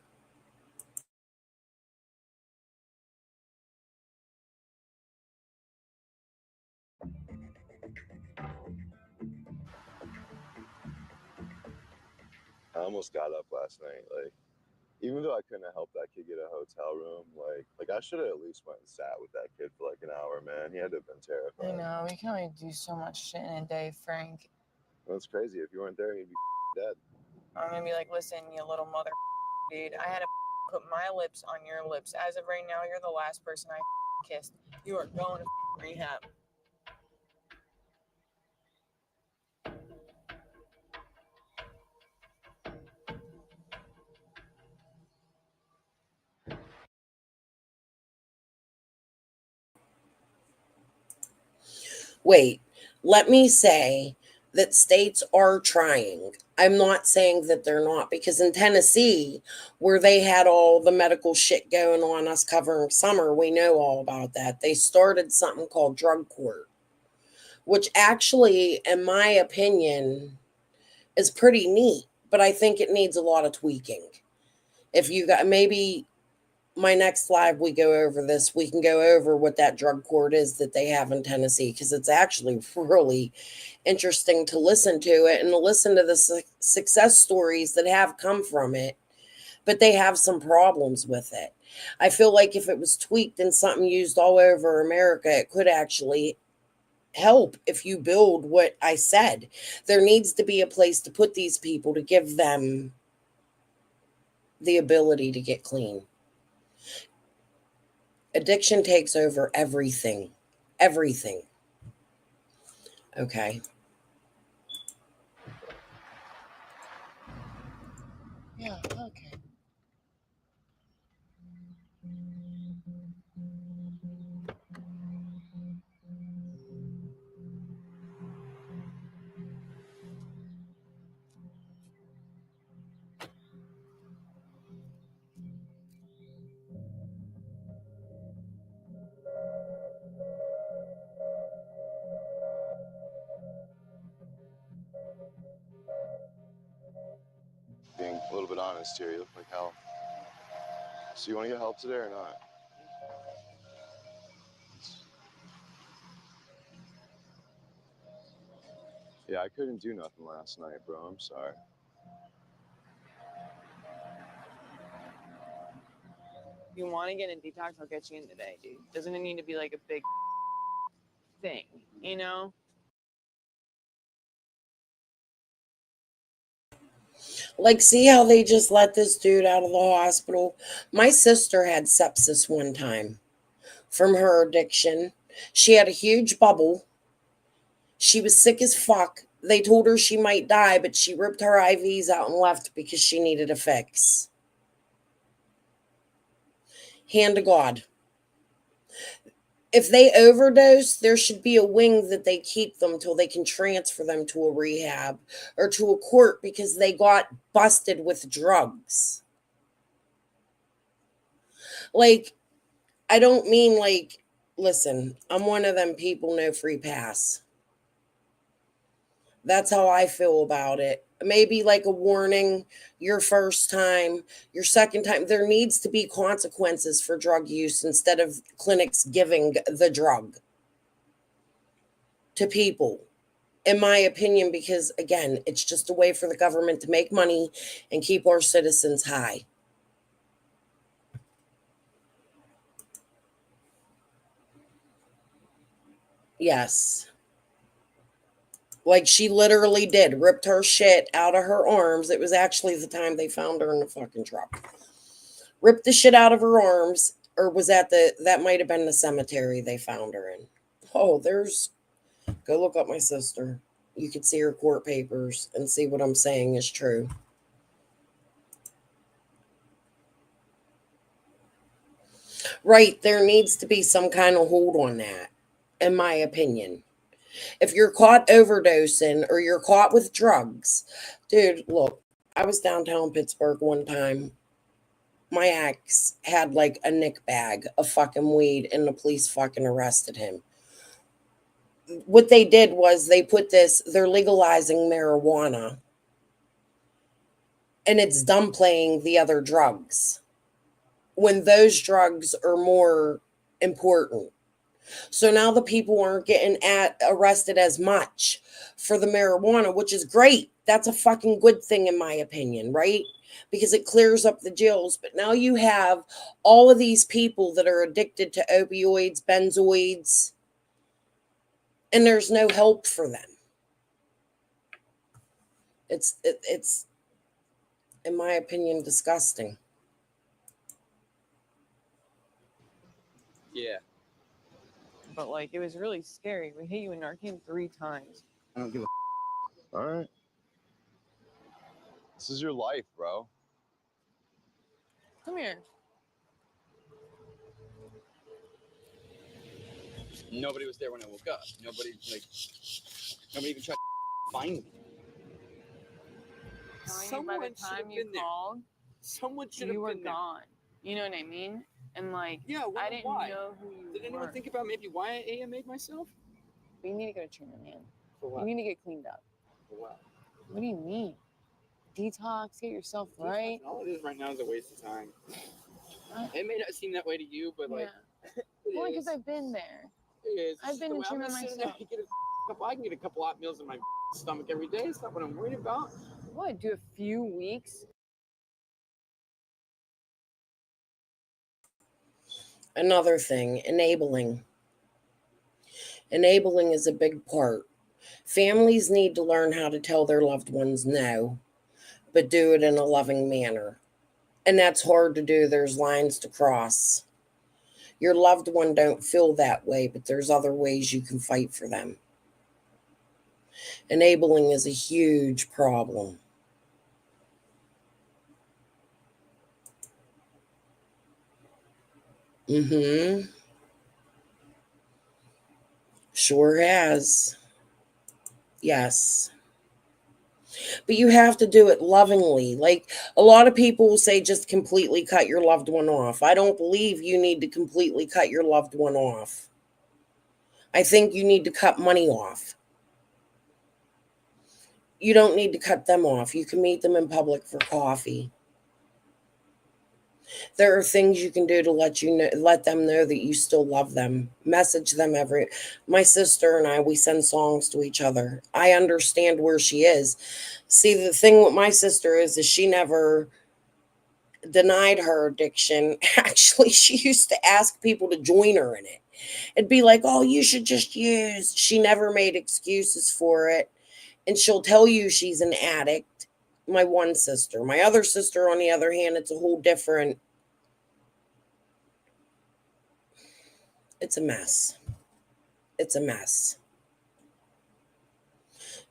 I almost got up last night. Like, even though I couldn't have helped that kid get a hotel room, like I should have at least went and sat with that kid for like an hour, man. He had to have been I terrified. know, we can only do so much shit in a day, Frank. That's crazy. If you weren't there, he'd be dead. I'm gonna be like, listen, you little mother dude, I had to put my lips on your lips. As of right now, you're the last person I kissed. You are going to rehab. Wait, let me say that states are trying. I'm not saying that they're not, because in Tennessee, where they had all the medical shit going on us covering summer, we know all about that. They started something called drug court, which actually, in my opinion, is pretty neat, but I think it needs a lot of tweaking. If you got, maybe my next live we go over this, we can go over what that drug court is that they have in Tennessee, because it's actually really interesting to listen to it and to listen to the success stories that have come from it, but they have some problems with it. I feel like if it was tweaked and something used all over America, it could actually help. If you build what I said, there needs to be a place to put these people to give them the ability to get clean. Addiction takes over everything. Everything. Okay. Yeah, okay. Being a little bit honest here, you look like hell. So you want to get help today or not? Yeah, I couldn't do nothing last night, bro. I'm sorry. If you want to get in detox, I'll get you in today, dude. Doesn't it need to be like a big thing, you know? Like, see how they just let this dude out of the hospital? My sister had sepsis one time from her addiction. She had a huge bubble. She was sick as fuck. They told her she might die, but she ripped her IVs out and left because she needed a fix. Hand to God. If they overdose, there should be a wing that they keep them till they can transfer them to a rehab or to a court because they got busted with drugs. Like, I don't mean like, listen, I'm one of them people, no free pass. That's how I feel about it. Maybe like a warning your first time, your second time. There needs to be consequences for drug use instead of clinics giving the drug to people, in my opinion, because again, it's just a way for the government to make money and keep our citizens high. Yes. Like she literally did, ripped her shit out of her arms. It was actually the time they found her in the fucking truck. Ripped the shit out of her arms, or was that might have been the cemetery they found her in. Oh, go look up my sister. You could see her court papers and see what I'm saying is true. Right, there needs to be some kind of hold on that, in my opinion. If you're caught overdosing or you're caught with drugs, dude, look, I was downtown Pittsburgh one time. My ex had like a nick bag of fucking weed and the police fucking arrested him. What they did was they're legalizing marijuana and it's downplaying the other drugs when those drugs are more important. So now the people aren't getting arrested as much for the marijuana, which is great. That's a fucking good thing in my opinion, right? Because it clears up the jails. But now you have all of these people that are addicted to opioids, benzoids, and there's no help for them. It's in my opinion disgusting. Yeah. But like, it was really scary. We hit you in Narcan 3 times. I don't give a. All right. This is your life, bro. Come here. Nobody was there when I woke up. Nobody even tried to find me. Someone by the time you called, Someone should you have were been there. gone. You know what I mean? And like, Yeah, I didn't why? know who you Did anyone were. think about maybe why I AMA'd myself? But you need to go to treatment, man. For what? You need to get cleaned up. For what? What do you mean? Detox, get yourself right. All it is right now is a waste of time. It may not seem that way to you, but like, Only because I've been there. It is. I've been in treatment myself. I can get a couple hot meals in my stomach every day. It's not what I'm worried about. What? Do a few weeks? Another thing, enabling. Enabling is a big part. Families need to learn how to tell their loved ones no, but do it in a loving manner. And that's hard to do. There's lines to cross. Your loved one don't feel that way, but there's other ways you can fight for them. Enabling is a huge problem. Mm-hmm. Sure has. Yes. But you have to do it lovingly. Like a lot of people will say just completely cut your loved one off. I don't believe you need to completely cut your loved one off. I think you need to cut money off. You don't need to cut them off. You can meet them in public for coffee. There are things you can do to let them know that you still love them. Message them my sister and I, we send songs to each other. I understand where she is. See, the thing with my sister is she never denied her addiction. Actually, she used to ask people to join her in it. It'd be like, oh, you should just use. She never made excuses for it. And she'll tell you she's an addict. My one sister. My other sister, on the other hand, it's a whole different. It's a mess. It's a mess.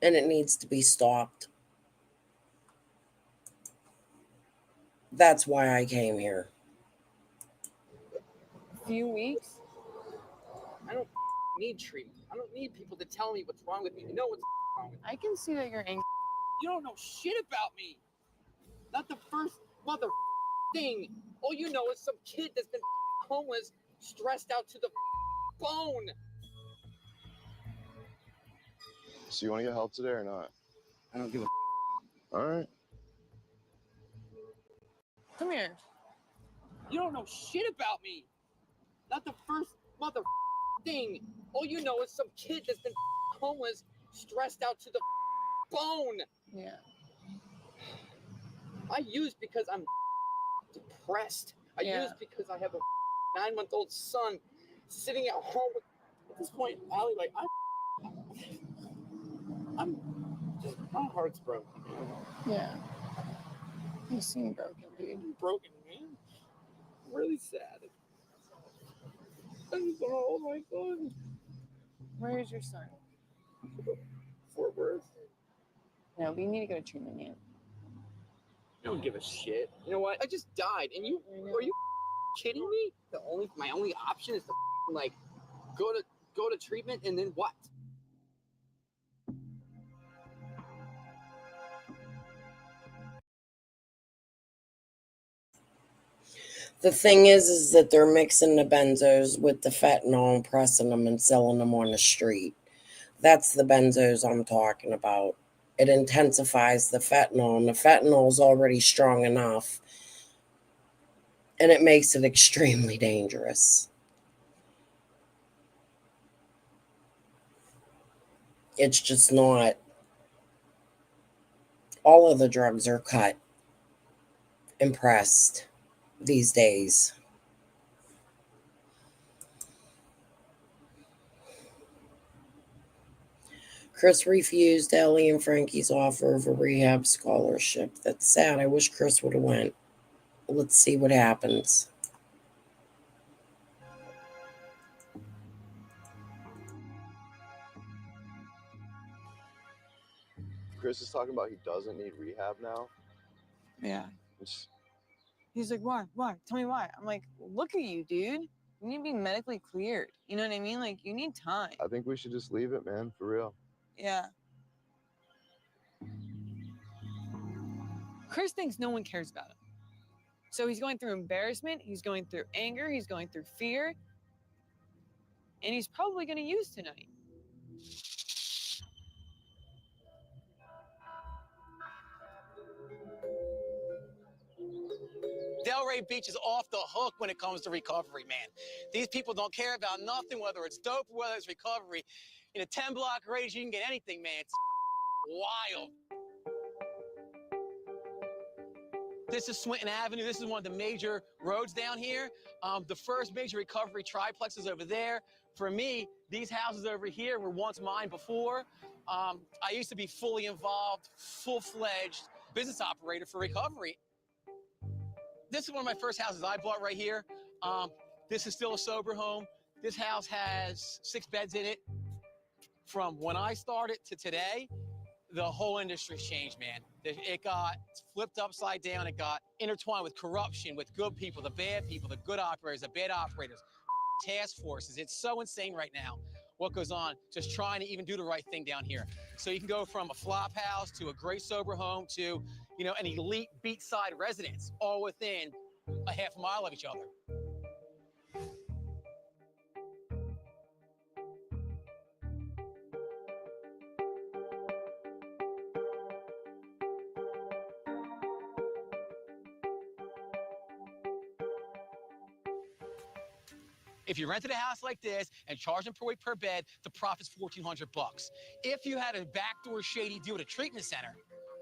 And it needs to be stopped. That's why I came here. A few weeks? I don't need treatment. I don't need people to tell me what's wrong with me. You know what's wrong with me. I can see that you're angry. You don't know shit about me. Not the first mother thing. All you know is some kid that's been homeless, stressed out to the bone. So you want to get help today or not? I don't give a. All right. Come here. You don't know shit about me. Not the first mother thing. All you know is some kid that's been homeless, stressed out to the bone. Yeah. I use because I'm depressed. I use because I have a 9-month-old son sitting at home with, at this point, Allie, like, my heart's broken. Yeah. You seem broken, dude. I'm broken, man. I'm really sad. I just don't know, oh my God. Where's your son? Fort Worth. No, but you need to go to treatment, man. I don't give a shit. You know what? I just died, and are you kidding me? My only option is to like go to treatment and then what? The thing is that they're mixing the benzos with the fentanyl and pressing them and selling them on the street. That's the benzos I'm talking about. It intensifies the fentanyl, and the fentanyl is already strong enough, and it makes it extremely dangerous. It's just not. All of the drugs are cut and pressed these days. Chris refused Ellie and Frankie's offer of a rehab scholarship. That's sad. I wish Chris would have went. Let's see what happens. Chris is talking about he doesn't need rehab now. Yeah. Which, He's like, why? Why? Tell me why. I'm like, look at you, dude. You need to be medically cleared. You know what I mean? Like, you need time. I think we should just leave it, man, for real. Yeah. Chris thinks no one cares about him. So he's going through embarrassment, he's going through anger, he's going through fear, and he's probably going to use tonight. Delray Beach is off the hook when it comes to recovery, man. These people don't care about nothing, whether it's dope or whether it's recovery. In a 10-block radius, you can get anything, man. It's wild. This is Swinton Avenue. This is one of the major roads down here. The first major recovery triplex is over there. For me, these houses over here were once mine before. I used to be fully involved, full-fledged business operator for recovery. This is one of my first houses I bought right here. This is still a sober home. This house has 6 beds in it. From when I started to today, the whole industry's changed, man. It got flipped upside down. It got intertwined with corruption, with good people, the bad people, the good operators, the bad operators, task forces. It's so insane right now what goes on, just trying to even do the right thing down here. So you can go from a flop house to a great sober home to, you know, an elite beachside residence, all within a half mile of each other. If you rented a house like this and charged them per week per bed, the profit's $1,400 bucks. If you had a backdoor shady deal at a treatment center,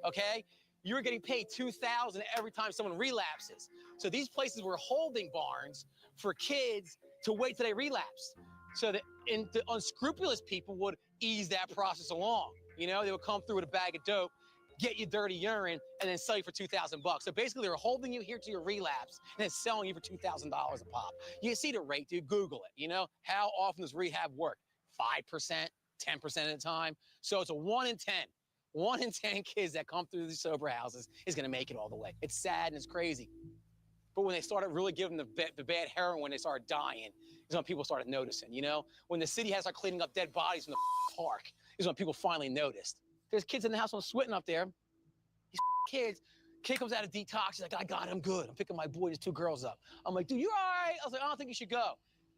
okay, you're getting paid $2,000 every time someone relapses. So these places were holding barns for kids to wait till they relapse. So that the unscrupulous people would ease that process along. You know, they would come through with a bag of dope, get you dirty urine, and then sell you for $2,000 bucks. So basically, they're holding you here to your relapse and then selling you for $2,000 a pop. You see the rate, dude. Google it. You know, how often does rehab work? 5%, 10% of the time. So it's a 1 in 10. 1 in 10 kids that come through these sober houses is going to make it all the way. It's sad and it's crazy. But when they started really giving the bad heroin, when they started dying, is when people started noticing, you know? When the city has started cleaning up dead bodies in the park, is when people finally noticed. There's kids in the house on Swinton up there. These kids, kid comes out of detox. He's like, I got him good. I'm picking my boy, there's 2 girls up. I'm like, dude, you all right? I was like, I don't think you should go.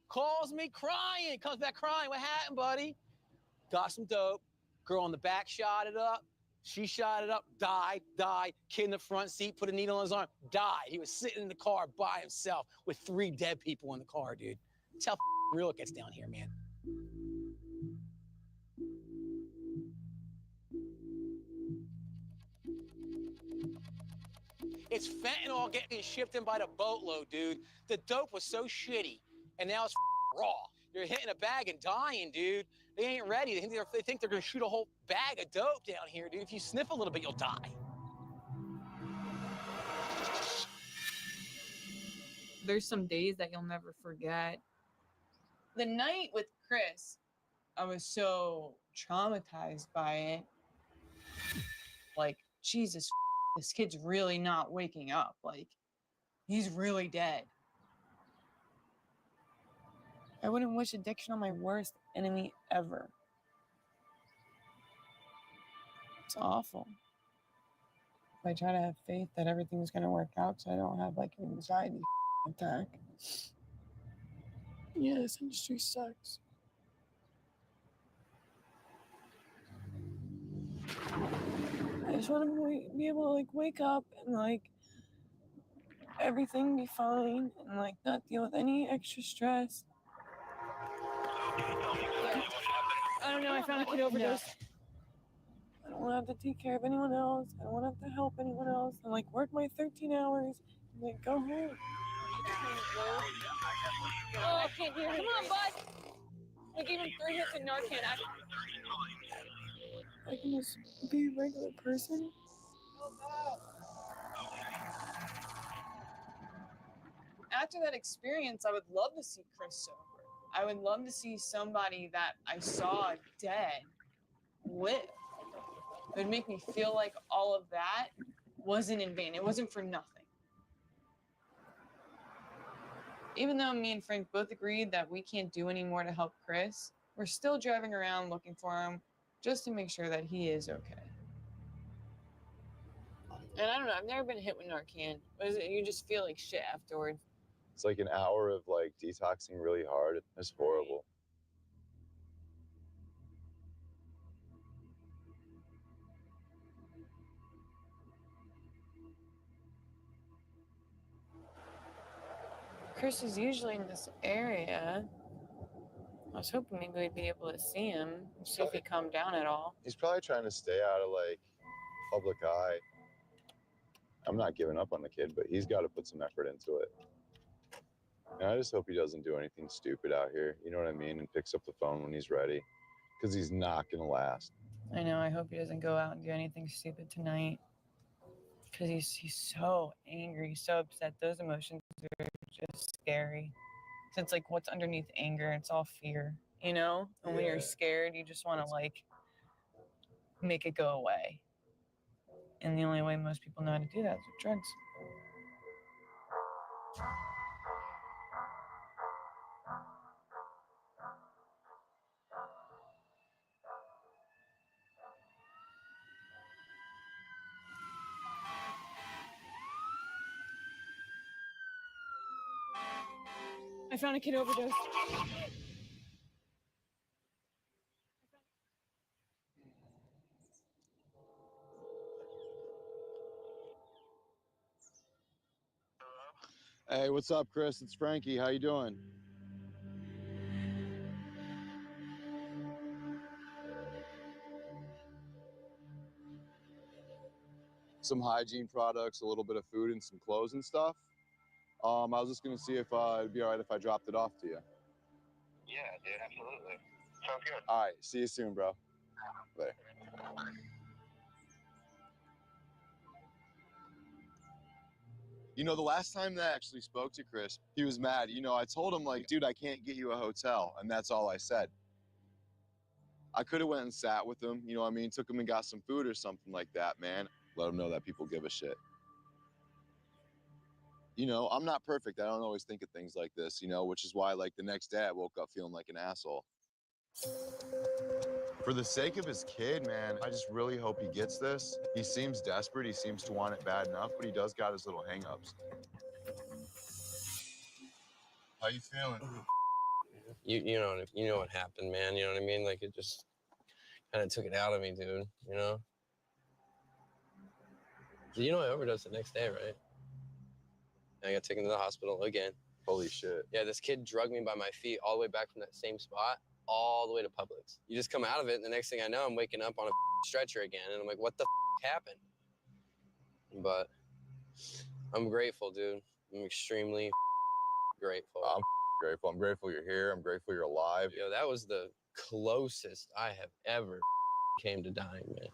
Calls me crying, comes back crying. What happened, buddy? Got some dope. Girl in the back shot it up. She shot it up, died. Kid in the front seat, put a needle in his arm, died. He was sitting in the car by himself with 3 dead people in the car, dude. That's how real it gets down here, man. It's fentanyl getting shipped in by the boatload, dude. The dope was so shitty, and now it's raw. You're hitting a bag and dying, dude. They ain't ready. They think they're gonna shoot a whole bag of dope down here, dude. If you sniff a little bit, you'll die. There's some days that you'll never forget. The night with Chris, I was so traumatized by it. Like, Jesus, this kid's really not waking up. Like, he's really dead. I wouldn't wish addiction on my worst enemy ever. It's awful. I try to have faith that everything's going to work out so I don't have like an anxiety attack. Yeah, this industry sucks. I just want to be able to like wake up and like everything be fine and like not deal with any extra stress. I don't know. I found a kid overdose. I don't want to have to take care of anyone else. I don't want to have to help anyone else. And like work my 13 hours and like go home. Oh, I can't hear you. Come on, bud. I gave him 3 hits of Narcan. I can just be a regular person. After that experience, I would love to see Chris sober. I would love to see somebody that I saw dead live. It would make me feel like all of that wasn't in vain. It wasn't for nothing. Even though me and Frank both agreed that we can't do any more to help Chris, we're still driving around looking for him just to make sure that he is okay. And I don't know, I've never been hit with Narcan. What is it? You just feel like shit afterwards. It's like an hour of like detoxing really hard. It's horrible. Chris is usually in this area. I was hoping maybe we'd be able to see him, see if he calmed down at all. He's probably trying to stay out of like public eye. I'm not giving up on the kid, but he's got to put some effort into it. And I just hope he doesn't do anything stupid out here, you know what I mean? And picks up the phone when he's ready, because he's not going to last. I know, I hope he doesn't go out and do anything stupid tonight. Because he's so angry, so upset. Those emotions are just scary. So it's like, what's underneath anger? It's all fear, you know? And when you're scared, you just want to like make it go away. And the only way most people know how to do that is with drugs. I found a kid overdose. Hey, what's up, Chris? It's Frankie. How you doing? Some hygiene products, a little bit of food, and some clothes and stuff. I was just gonna see if it'd be all right if I dropped it off to you. Yeah, dude, absolutely. Sounds good. All right, see you soon, bro. Later. You know, the last time that I actually spoke to Chris, he was mad. You know, I told him, like, dude, I can't get you a hotel. And that's all I said. I could have went and sat with him, you know what I mean? Took him and got some food or something like that, man. Let him know that people give a shit. You know, I'm not perfect. I don't always think of things like this, you know, which is why, like, the next day I woke up feeling like an asshole. For the sake of his kid, man, I just really hope he gets this. He seems desperate. He seems to want it bad enough, but he does got his little hang-ups. How you feeling? You know what happened, man. You know what I mean? Like, it just kind of took it out of me, dude. You know? You know I overdosed the next day, right? I got taken to the hospital again. Holy shit. Yeah, this kid drugged me by my feet all the way back from that same spot, all the way to Publix. You just come out of it, and the next thing I know, I'm waking up on a stretcher again, and I'm like, what the happened? But I'm grateful, dude. I'm extremely grateful. I'm grateful. I'm grateful you're here. I'm grateful you're alive. Yo, that was the closest I have ever came to dying, man.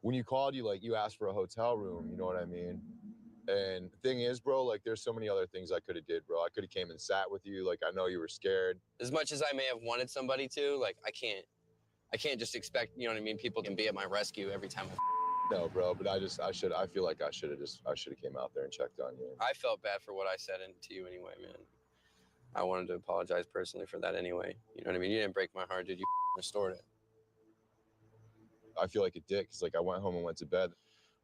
When you called, you asked for a hotel room, you know what I mean? And the thing is, bro, like, there's so many other things I could have did, bro. I could have came and sat with you. Like, I know you were scared. As much as I may have wanted somebody to, like, I can't just expect, you know what I mean, people can be at my rescue every time. No, bro, but I feel like I should have came out there and checked on you. I felt bad for what I said to you anyway, man. I wanted to apologize personally for that anyway. You know what I mean? You didn't break my heart, dude. You restored it. I feel like a dick because like I went home and went to bed.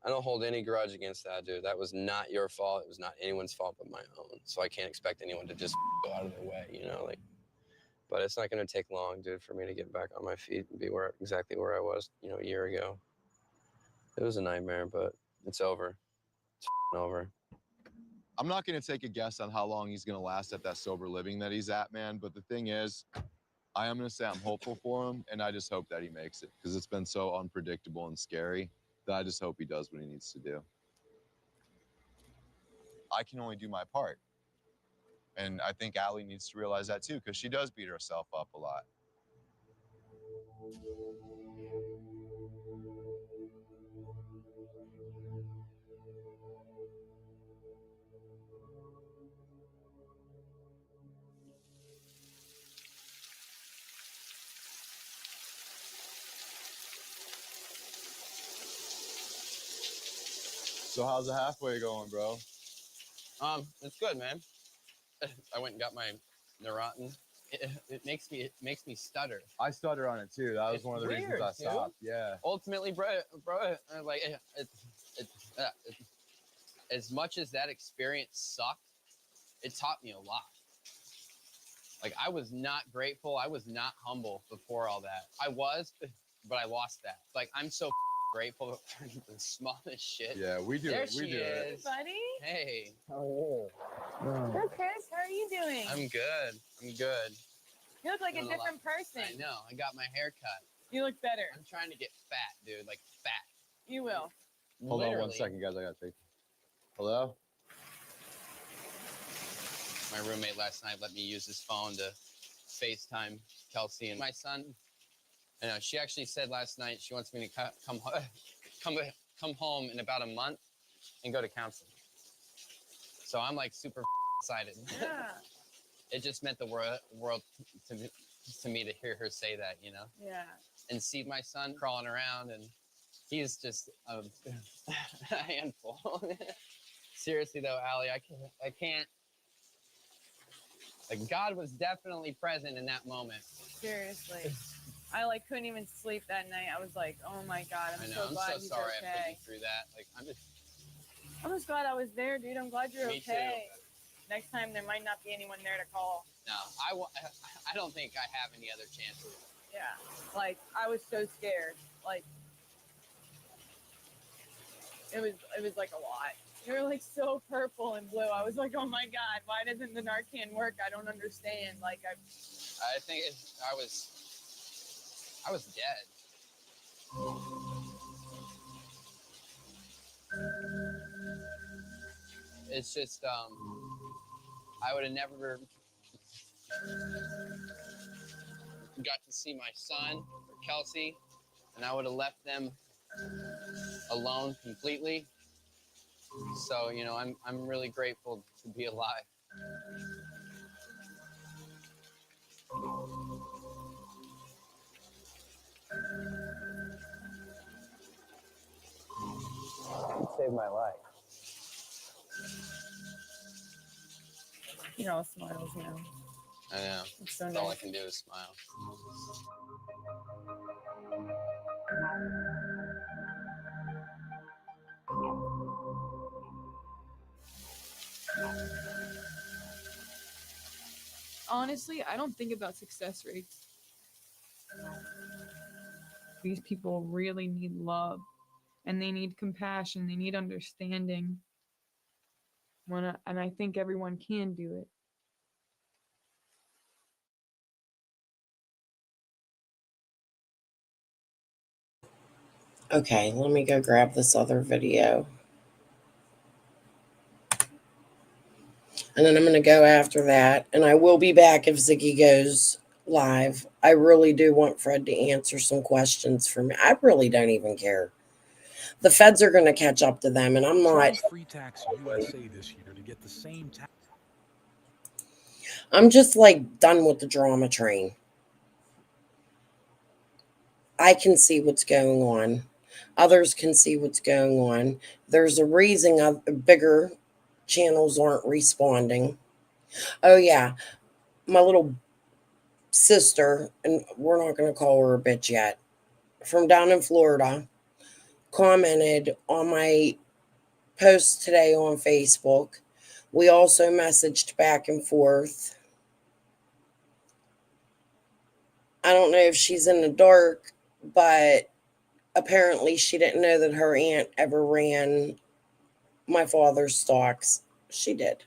I don't hold any grudge against that, dude. That was not your fault. It was not anyone's fault but my own. So I can't expect anyone to just go out of their way, you know, like. But it's not gonna take long, dude, for me to get back on my feet and be exactly where I was, you know, a year ago. It was a nightmare, but it's over. It's over. I'm not going to take a guess on how long he's going to last at that sober living that he's at, man. But the thing is, I am going to say I'm hopeful for him, and I just hope that he makes it because it's been so unpredictable and scary that I just hope he does what he needs to do. I can only do my part. And I think Allie needs to realize that too because she does beat herself up a lot. So how's the halfway going, bro? It's good, man. I went and got my Neurontin. It makes me stutter. I stutter on it too. That was one of the reasons I stopped. Yeah. Ultimately, bro, like as much as that experience sucked, it taught me a lot. Like I was not grateful. I was not humble before all that. I was, but I lost that. Like I'm so grateful for the smallest shit. Yeah, we do it. We do it. Buddy. Hey. Oh, Good, Chris. How are you doing? I'm good. I'm good. You look like a different person. I know. I got my hair cut. You look better. I'm trying to get fat, dude. Like fat. You will. Hold on 1 second, guys. I got to take. Hello? My roommate last night let me use his phone to FaceTime Kelsey and my son. I know she actually said last night she wants me to come home in about a month and go to counseling. So I'm like super excited. Yeah. It just meant the world to me to hear her say that, you know? Yeah. And see my son crawling around, and he's just a handful. Seriously though, Allie, I can't. Like God was definitely present in that moment. Seriously. I like couldn't even sleep that night. I was like, oh my God, I'm so glad he's sorry okay. I put you through that. Like I'm just glad I was there, dude. I'm glad you're Me okay. Next time there might not be anyone there to call. No, I don't think I have any other chances. Yeah. Like I was so scared. Like it was like a lot. You were like so purple and blue. I was like, oh my God, why doesn't the Narcan work? I don't understand. Like I think I was dead. It's just I would have never got to see my son or Kelsey, and I would have left them alone completely. So, you know, I'm really grateful to be alive. It saved my life. you're all smiles now. I know. It's so That's all I nice. can do is smile. Honestly, I don't think about success rates. These people really need love and they need compassion. They need understanding. And I think everyone can do it. Okay, let me go grab this other video. And then I'm going to go after that. And I will be back if Ziggy goes live. I really do want Fred to answer some questions for me. I really don't even care. The feds are going to catch up to them, and I'm not. Free tax USA this year to get the same tax. I'm just like done with the drama train. I can see what's going on. Others can see what's going on. There's a reason bigger channels aren't responding. Oh, yeah. my little sister, and we're not going to call her a bitch yet, from down in Florida, commented on my post today on Facebook. We also messaged back and forth. I don't know if she's in the dark, but apparently she didn't know that her aunt ever ran my father's stocks. She did.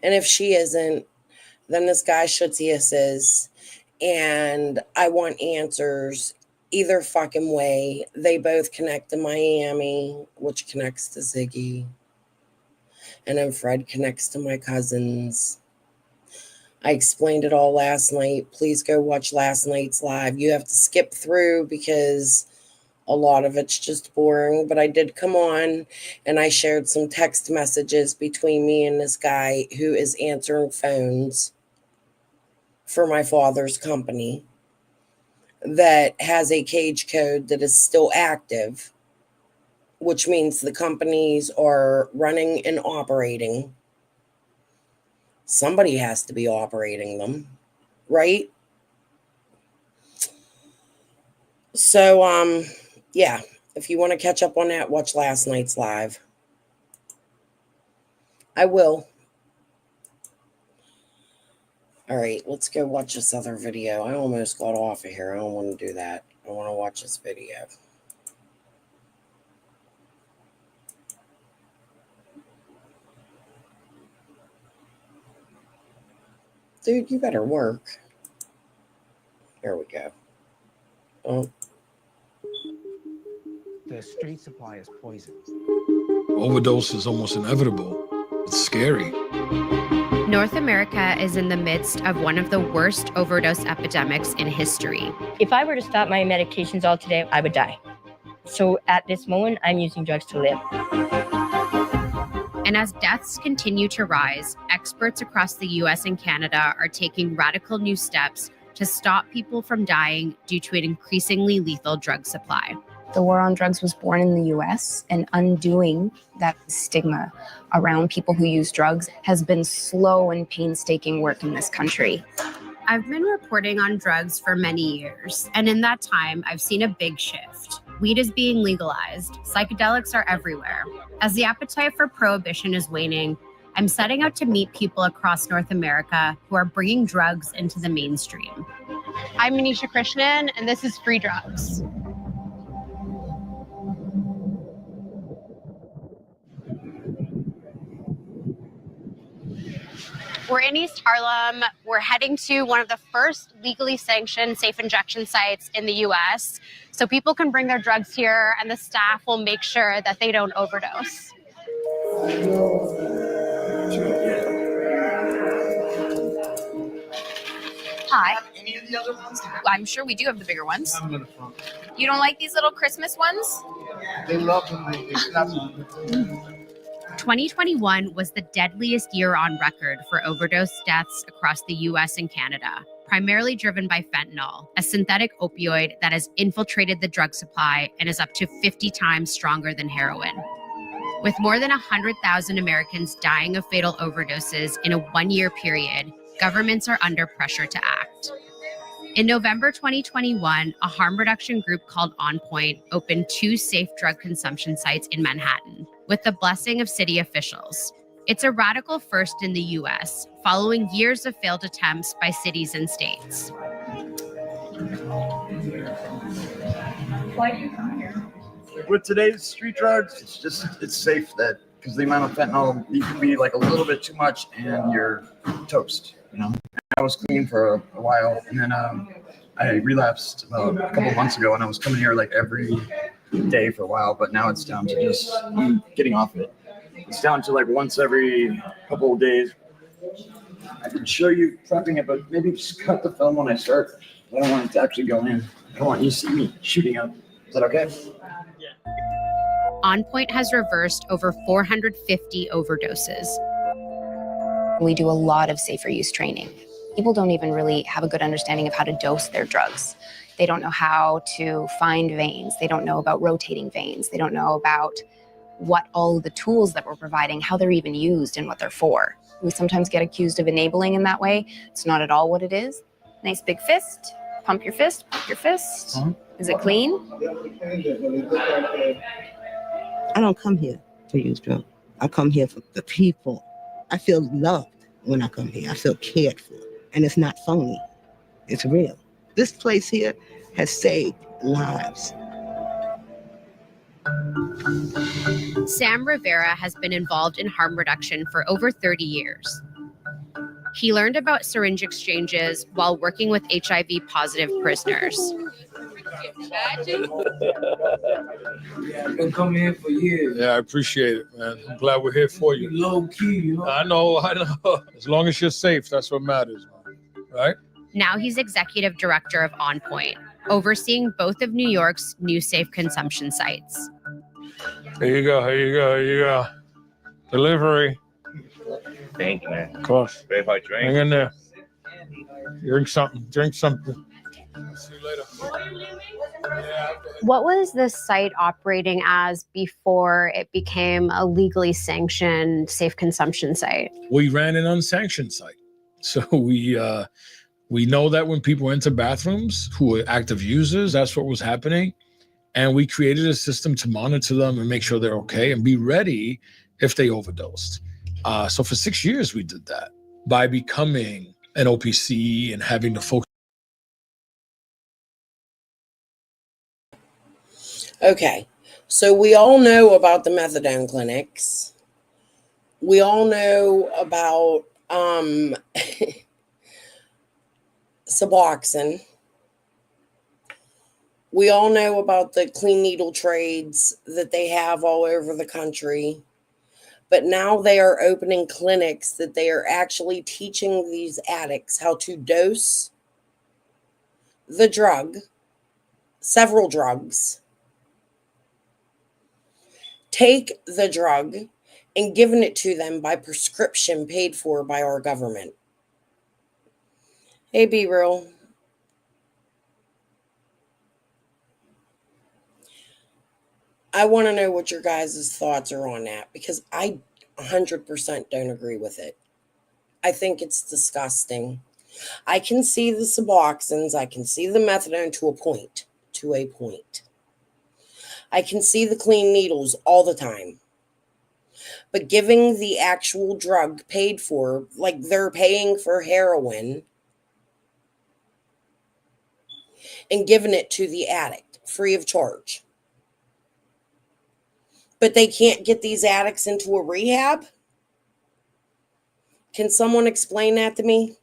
And if she isn't, then this guy Schutzius is. And I want answers either fucking way. They both connect to Miami, which connects to Ziggy. And then Fred connects to my cousins. I explained it all last night. Please go watch last night's live. You have to skip through because a lot of it's just boring. But I did come on and I shared some text messages between me and this guy who is answering phones for my father's company that has a cage code that is still active, which means the companies are running and operating. Somebody has to be operating them, right? So, yeah, if you want to catch up on that, watch last night's live. I will. All right, let's go watch this other video. I almost got off of here. I don't want to do that. I want to watch this video. Dude, you better work. Here we go. Oh. The street supply is poison. Overdose is almost inevitable. It's scary. North America is in the midst of one of the worst overdose epidemics in history. If I were to stop my medications all today, I would die. So at this moment, I'm using drugs to live. And as deaths continue to rise, experts across the US and Canada are taking radical new steps to stop people from dying due to an increasingly lethal drug supply. The war on drugs was born in the US, and undoing that stigma around people who use drugs has been slow and painstaking work in this country. I've been reporting on drugs for many years, and in that time, I've seen a big shift. Weed is being legalized. Psychedelics are everywhere. As the appetite for prohibition is waning, I'm setting out to meet people across North America who are bringing drugs into the mainstream. I'm Manisha Krishnan, and this is Free Drugs. We're in East Harlem. We're heading to one of the first legally sanctioned safe injection sites in the US. So people can bring their drugs here and the staff will make sure that they don't overdose. Hi. Any of the other ones? I'm sure we do have the bigger ones. You don't like these little Christmas ones? They love them. 2021 was the deadliest year on record for overdose deaths across the US and Canada, primarily driven by fentanyl, a synthetic opioid that has infiltrated the drug supply and is up to 50 times stronger than heroin. With more than 100,000 Americans dying of fatal overdoses in a one-year period, governments are under pressure to act. In November 2021, a harm reduction group called On Point opened 2 safe drug consumption sites in Manhattan, with the blessing of city officials. It's a radical first in the US, following years of failed attempts by cities and states. Why do you come here? With today's street drugs, it's safe that because the amount of fentanyl, you can be like a little bit too much and you're toast, you know? I was clean for a while, and then I relapsed about a couple months ago, and I was coming here like every day for a while, but now it's down to just getting off it. It's down to like once every couple of days. I can show you prepping it, but maybe just cut the film when I start. I don't want it to actually go in. I don't want you to see me shooting up. Is that okay? On Point has reversed over 450 overdoses. We do a lot of safer use training. People don't even really have a good understanding of how to dose their drugs. They don't know how to find veins. They don't know about rotating veins. They don't know about what all the tools that we're providing, how they're even used and what they're for. We sometimes get accused of enabling in that way. It's not at all what it is. Nice big fist, pump your fist, pump your fist. Is it clean? I don't come here to use drugs. I come here for the people. I feel loved when I come here. I feel cared for. And it's not phony. It's real. This place here has saved lives. Sam Rivera has been involved in harm reduction for over 30 years. He learned about syringe exchanges while working with HIV-positive prisoners. Been coming here for years. Yeah, I appreciate it, man. I'm glad we're here for you. Low key, you know. I know. As long as you're safe, that's what matters, man. Right? Now he's executive director of On Point, overseeing both of New York's new safe consumption sites. Here you go. Here you go. Here you go. Delivery. Thank you, man. Of course. Very hard drink. Hang in there. Drink something. Drink something. See you later. What was this site operating as before it became a legally sanctioned safe consumption site? We ran an unsanctioned site. So we know that when people enter bathrooms who are active users, that's what was happening. And we created a system to monitor them and make sure they're okay and be ready if they overdosed. So for 6 years, we did that by becoming an OPC and having the focus. Okay, so we all know about the methadone clinics. We all know about Suboxone. We all know about the clean needle trades that they have all over the country. But now they are opening clinics that they are actually teaching these addicts how to dose the drug, several drugs, take the drug, and giving it to them by prescription paid for by our government. Hey, Be Real. I want to know what your guys' thoughts are on that, because I 100% don't agree with it. I think it's disgusting. I can see the Suboxones. I can see the methadone to a point. I can see the clean needles all the time. But giving the actual drug paid for, like they're paying for heroin, and giving it to the addict free of charge. But they can't get these addicts into a rehab? Can someone explain that to me?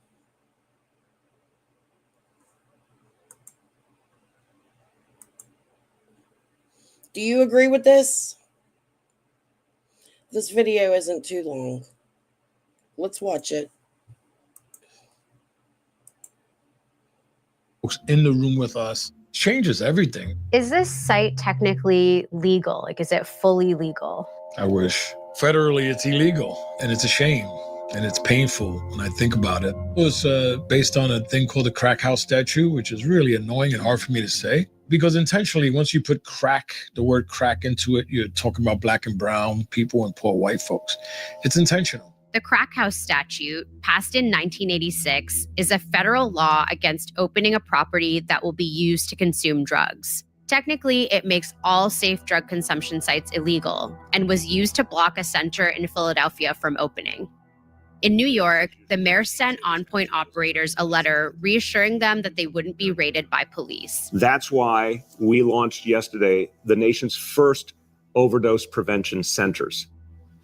Do you agree with this? This video isn't too long. Let's watch it. In the room with us changes everything. Is this site technically legal? Like, is it fully legal? I wish. Federally, it's illegal, and it's a shame, and it's painful when I think about it. It was based on a thing called the crack house statute, which is really annoying and hard for me to say, because intentionally, once you put crack, the word crack into it, you're talking about black and brown people and poor white folks. It's intentional. The crack house statute, passed in 1986, is a federal law against opening a property that will be used to consume drugs. Technically, it makes all safe drug consumption sites illegal and was used to block a center in Philadelphia from opening. In New York, the mayor sent On Point operators a letter reassuring them that they wouldn't be raided by police. That's why we launched yesterday the nation's first overdose prevention centers.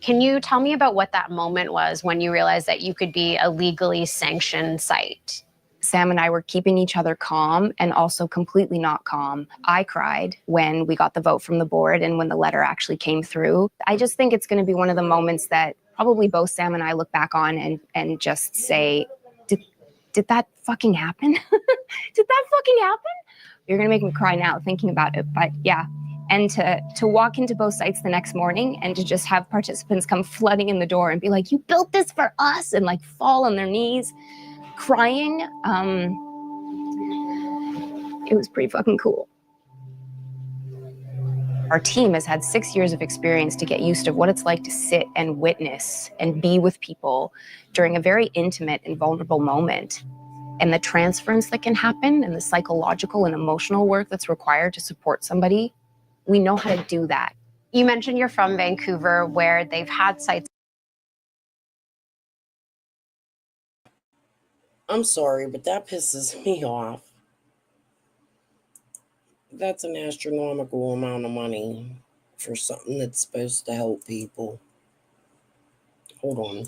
Can you tell me about what that moment was when you realized that you could be a legally sanctioned site? Sam and I were keeping each other calm and also completely not calm. I cried when we got the vote from the board and when the letter actually came through. I just think it's going to be one of the moments that probably both Sam and I look back on and just say, did that fucking happen? Did that fucking happen? You're going to make me cry now thinking about it. But yeah. And to walk into both sites the next morning and to just have participants come flooding in the door and be like, you built this for us, and like fall on their knees crying. It was pretty fucking cool. Our team has had 6 years of experience to get used to what it's like to sit and witness and be with people during a very intimate and vulnerable moment. And the transference that can happen and the psychological and emotional work that's required to support somebody, we know how to do that. You mentioned you're from Vancouver, where they've had sites. I'm sorry, but that pisses me off. That's an astronomical amount of money for something that's supposed to help people. Hold on.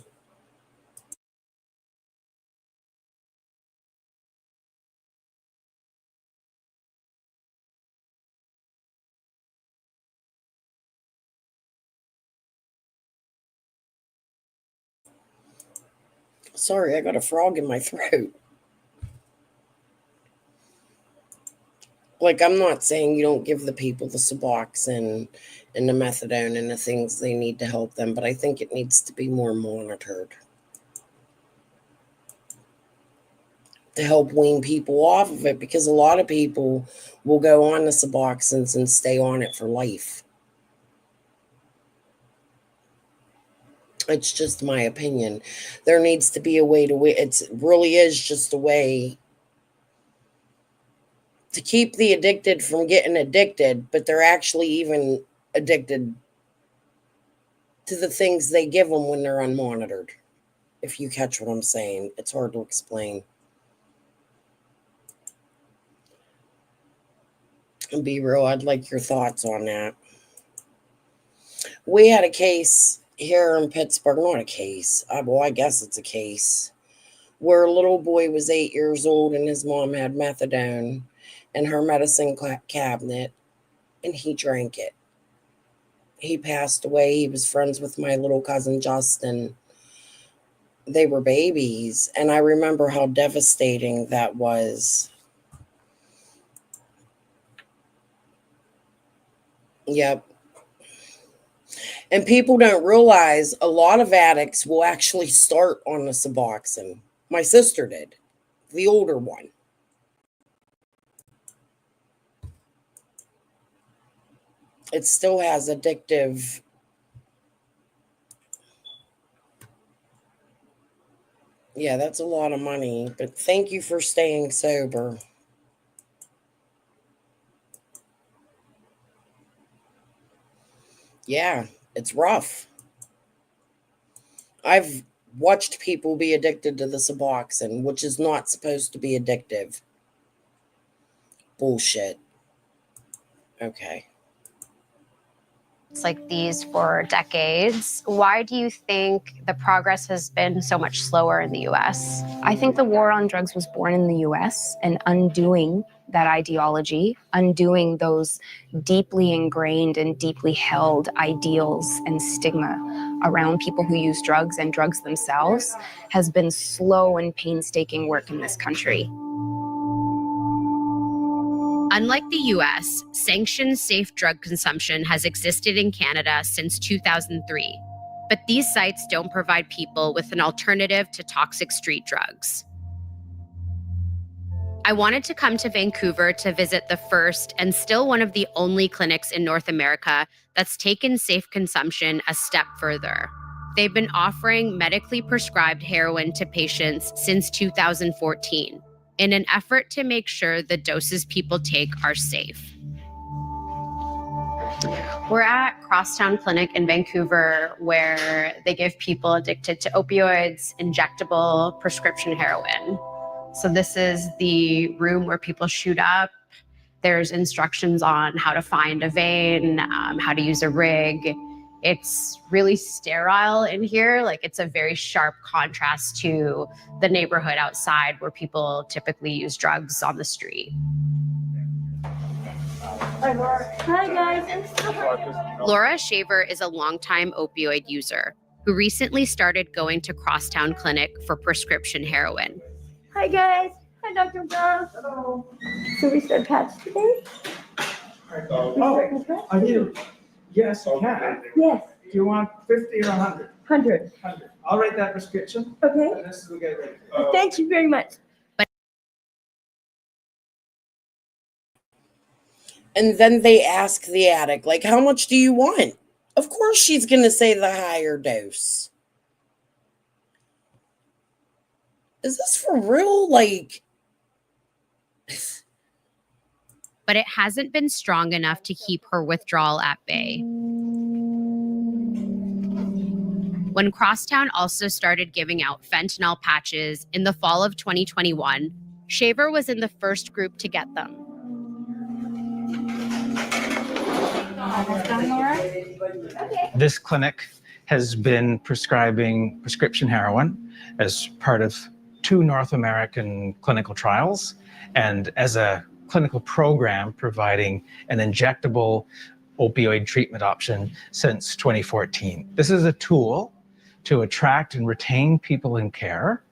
Sorry, I got a frog in my throat. Like, I'm not saying you don't give the people the Suboxone and the methadone and the things they need to help them, but I think it needs to be more monitored to help wean people off of it, because a lot of people will go on the Suboxones and stay on it for life. It's just my opinion. There needs to be a way to, it really is just a way to keep the addicted from getting addicted, but they're actually even addicted to the things they give them when they're unmonitored. If you catch what I'm saying, it's hard to explain. And be real, I'd like your thoughts on that. We had a case here in Pittsburgh, not a case, well, I guess it's a case, where a little boy was 8 years old and his mom had methadone in her medicine cabinet, and he drank it. He passed away. He was friends with my little cousin Justin. They were babies, and I remember how devastating that was. Yep. And people don't realize a lot of addicts will actually start on the Suboxone. My sister did, the older one. It still has addictive. Yeah, that's a lot of money, but thank you for staying sober. Yeah, it's rough. I've watched people be addicted to the Suboxone, which is not supposed to be addictive. Bullshit. Okay. Like these for decades. Why do you think the progress has been so much slower in the US? I think the war on drugs was born in the US, and undoing that ideology, undoing those deeply ingrained and deeply held ideals and stigma around people who use drugs and drugs themselves has been slow and painstaking work in this country. Unlike the US, sanctioned safe drug consumption has existed in Canada since 2003. But these sites don't provide people with an alternative to toxic street drugs. I wanted to come to Vancouver to visit the first and still one of the only clinics in North America that's taken safe consumption a step further. They've been offering medically prescribed heroin to patients since 2014 in an effort to make sure the doses people take are safe. We're at Crosstown Clinic in Vancouver, where they give people addicted to opioids injectable prescription heroin. So this is the room where people shoot up. There's instructions on how to find a vein, how to use a rig. It's really sterile in here. Like, it's a very sharp contrast to the neighborhood outside where people typically use drugs on the street. Hi, Laura. Hi, guys. Laura Shaver is a longtime opioid user who recently started going to Crosstown Clinic for prescription heroin. Hi, guys. Hi, Dr. Brown. Hello. So we start patch today? I do. Yes, I can. Yes. Do you want 50 or 100? 100. 100. I'll write that prescription. Okay. And this will get ready. Thank you very much. And then they ask the addict, like, how much do you want? Of course she's going to say the higher dose. Is this for real? Like, but it hasn't been strong enough to keep her withdrawal at bay. When Crosstown also started giving out fentanyl patches in the fall of 2021, Shaver was in the first group to get them. This clinic has been prescribing prescription heroin as part of 2 North American clinical trials and as a clinical program providing an injectable opioid treatment option since 2014. This is a tool to attract and retain people in care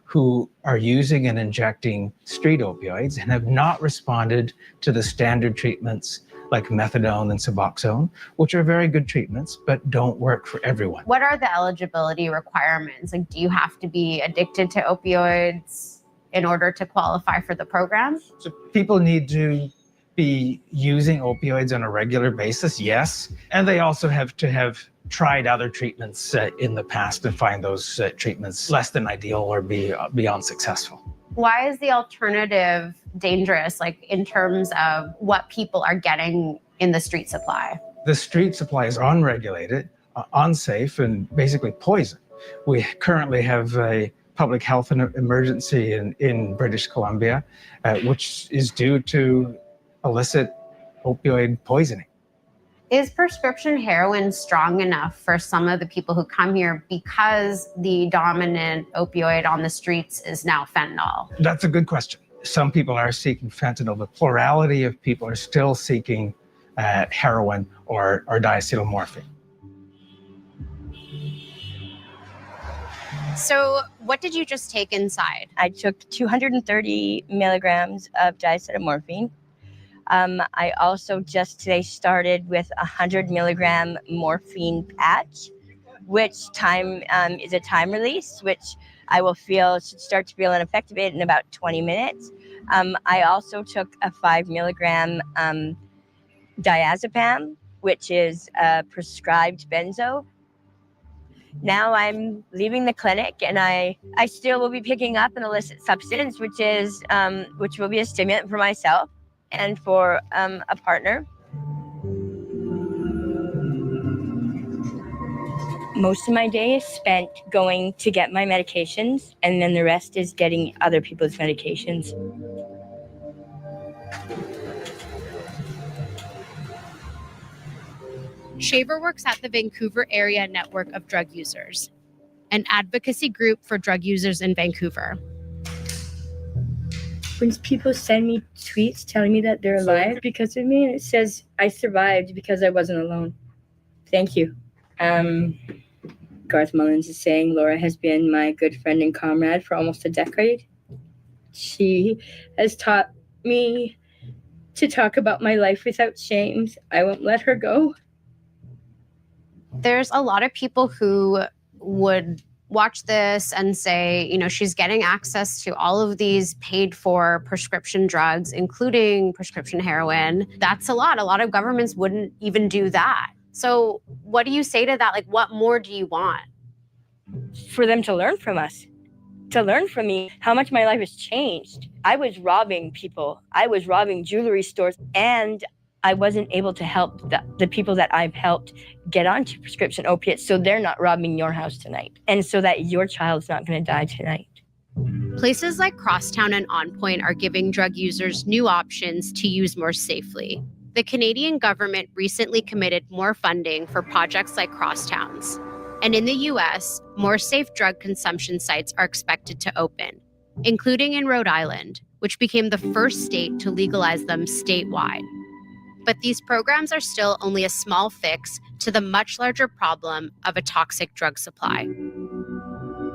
who are using and injecting street opioids and have not responded to the standard treatments like methadone and Suboxone, which are very good treatments, but don't work for everyone. What are the eligibility requirements? Like, do you have to be addicted to opioids in order to qualify for the program? So people need to be using opioids on a regular basis, yes. And they also have to have tried other treatments in the past and find those treatments less than ideal or be unsuccessful. Why is the alternative dangerous, like in terms of what people are getting in the street supply? The street supply is unregulated, unsafe, and basically poison. We currently have a public health emergency in British Columbia, which is due to illicit opioid poisoning. Is prescription heroin strong enough for some of the people who come here because the dominant opioid on the streets is now fentanyl? That's a good question. Some people are seeking fentanyl. The plurality of people are still seeking heroin or diacetylmorphine. So what did you just take inside? I took 230 milligrams of diacetylmorphine. I also just today started with 100 milligram morphine patch, which is a time release, which I will should start to feel an effect of it in about 20 minutes. I also took a 5 milligram diazepam, which is a prescribed benzo. Now I'm leaving the clinic and I still will be picking up an illicit substance, which will be a stimulant for myself and for a partner. Most of my day is spent going to get my medications, and then the rest is getting other people's medications. Shaver works at the Vancouver Area Network of Drug Users, an advocacy group for drug users in Vancouver. When people send me tweets telling me that they're alive because of me, and it says I survived because I wasn't alone. Thank you. Garth Mullins is saying Laura has been my good friend and comrade for almost a decade. She has taught me to talk about my life without shame. I won't let her go. There's a lot of people who would watch this and say, you know, she's getting access to all of these paid for prescription drugs, including prescription heroin. That's a lot. A lot of governments wouldn't even do that. So what do you say to that? Like, what more do you want? For them to learn from us, to learn from me how much my life has changed. I was robbing people. I was robbing jewelry stores, and I wasn't able to help the people that I've helped get onto prescription opiates, so they're not robbing your house tonight, and so that your child's not going to die tonight. Places like Crosstown and On Point are giving drug users new options to use more safely. The Canadian government recently committed more funding for projects like Crosstown's. And in the US, more safe drug consumption sites are expected to open, including in Rhode Island, which became the first state to legalize them statewide. But these programs are still only a small fix to the much larger problem of a toxic drug supply.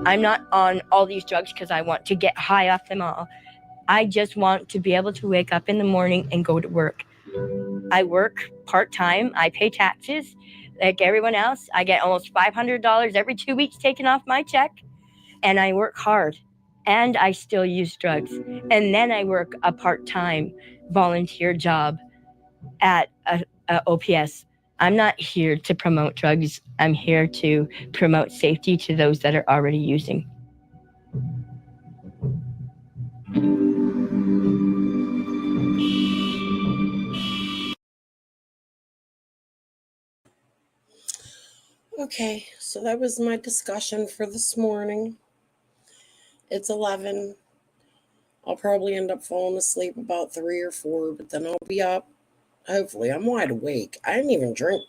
I'm not on all these drugs because I want to get high off them all. I just want to be able to wake up in the morning and go to work. I work part-time. I pay taxes like everyone else. I get almost $500 every 2 weeks taken off my check. And I work hard. And I still use drugs. And then I work a part-time volunteer job at a OPS. I'm not here to promote drugs. I'm here to promote safety to those that are already using. Okay, so that was my discussion for this morning. It's 11. I'll probably end up falling asleep about 3 or 4, but then I'll be up. Hopefully, I'm wide awake. I didn't even drink.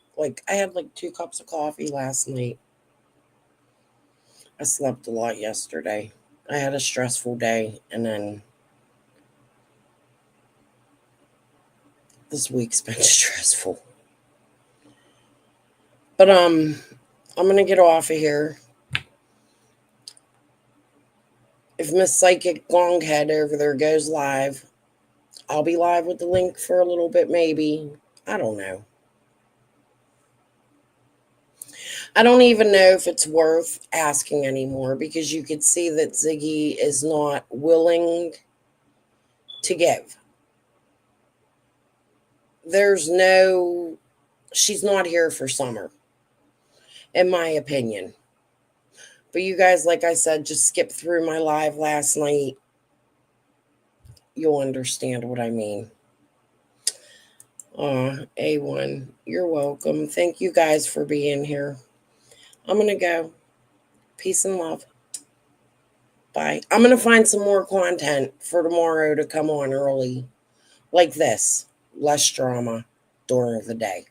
I had 2 cups of coffee last night. I slept a lot yesterday. I had a stressful day, and then this week's been stressful. But I'm gonna get off of here. If Miss Psychic Longhead over there goes live, I'll be live with the link for a little bit, maybe. I don't know. I don't even know if it's worth asking anymore, because you could see that Ziggy is not willing to give. She's not here for summer, in my opinion. But you guys, like I said, just skip through my live last night. You'll understand what I mean. A1, you're welcome. Thank you guys for being here. I'm going to go. Peace and love. Bye. I'm going to find some more content for tomorrow to come on early. Like this. Less drama during the day.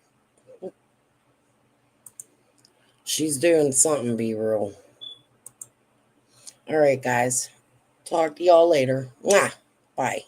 She's doing something, be real. All right, guys. Talk to y'all later. Mwah. Bye.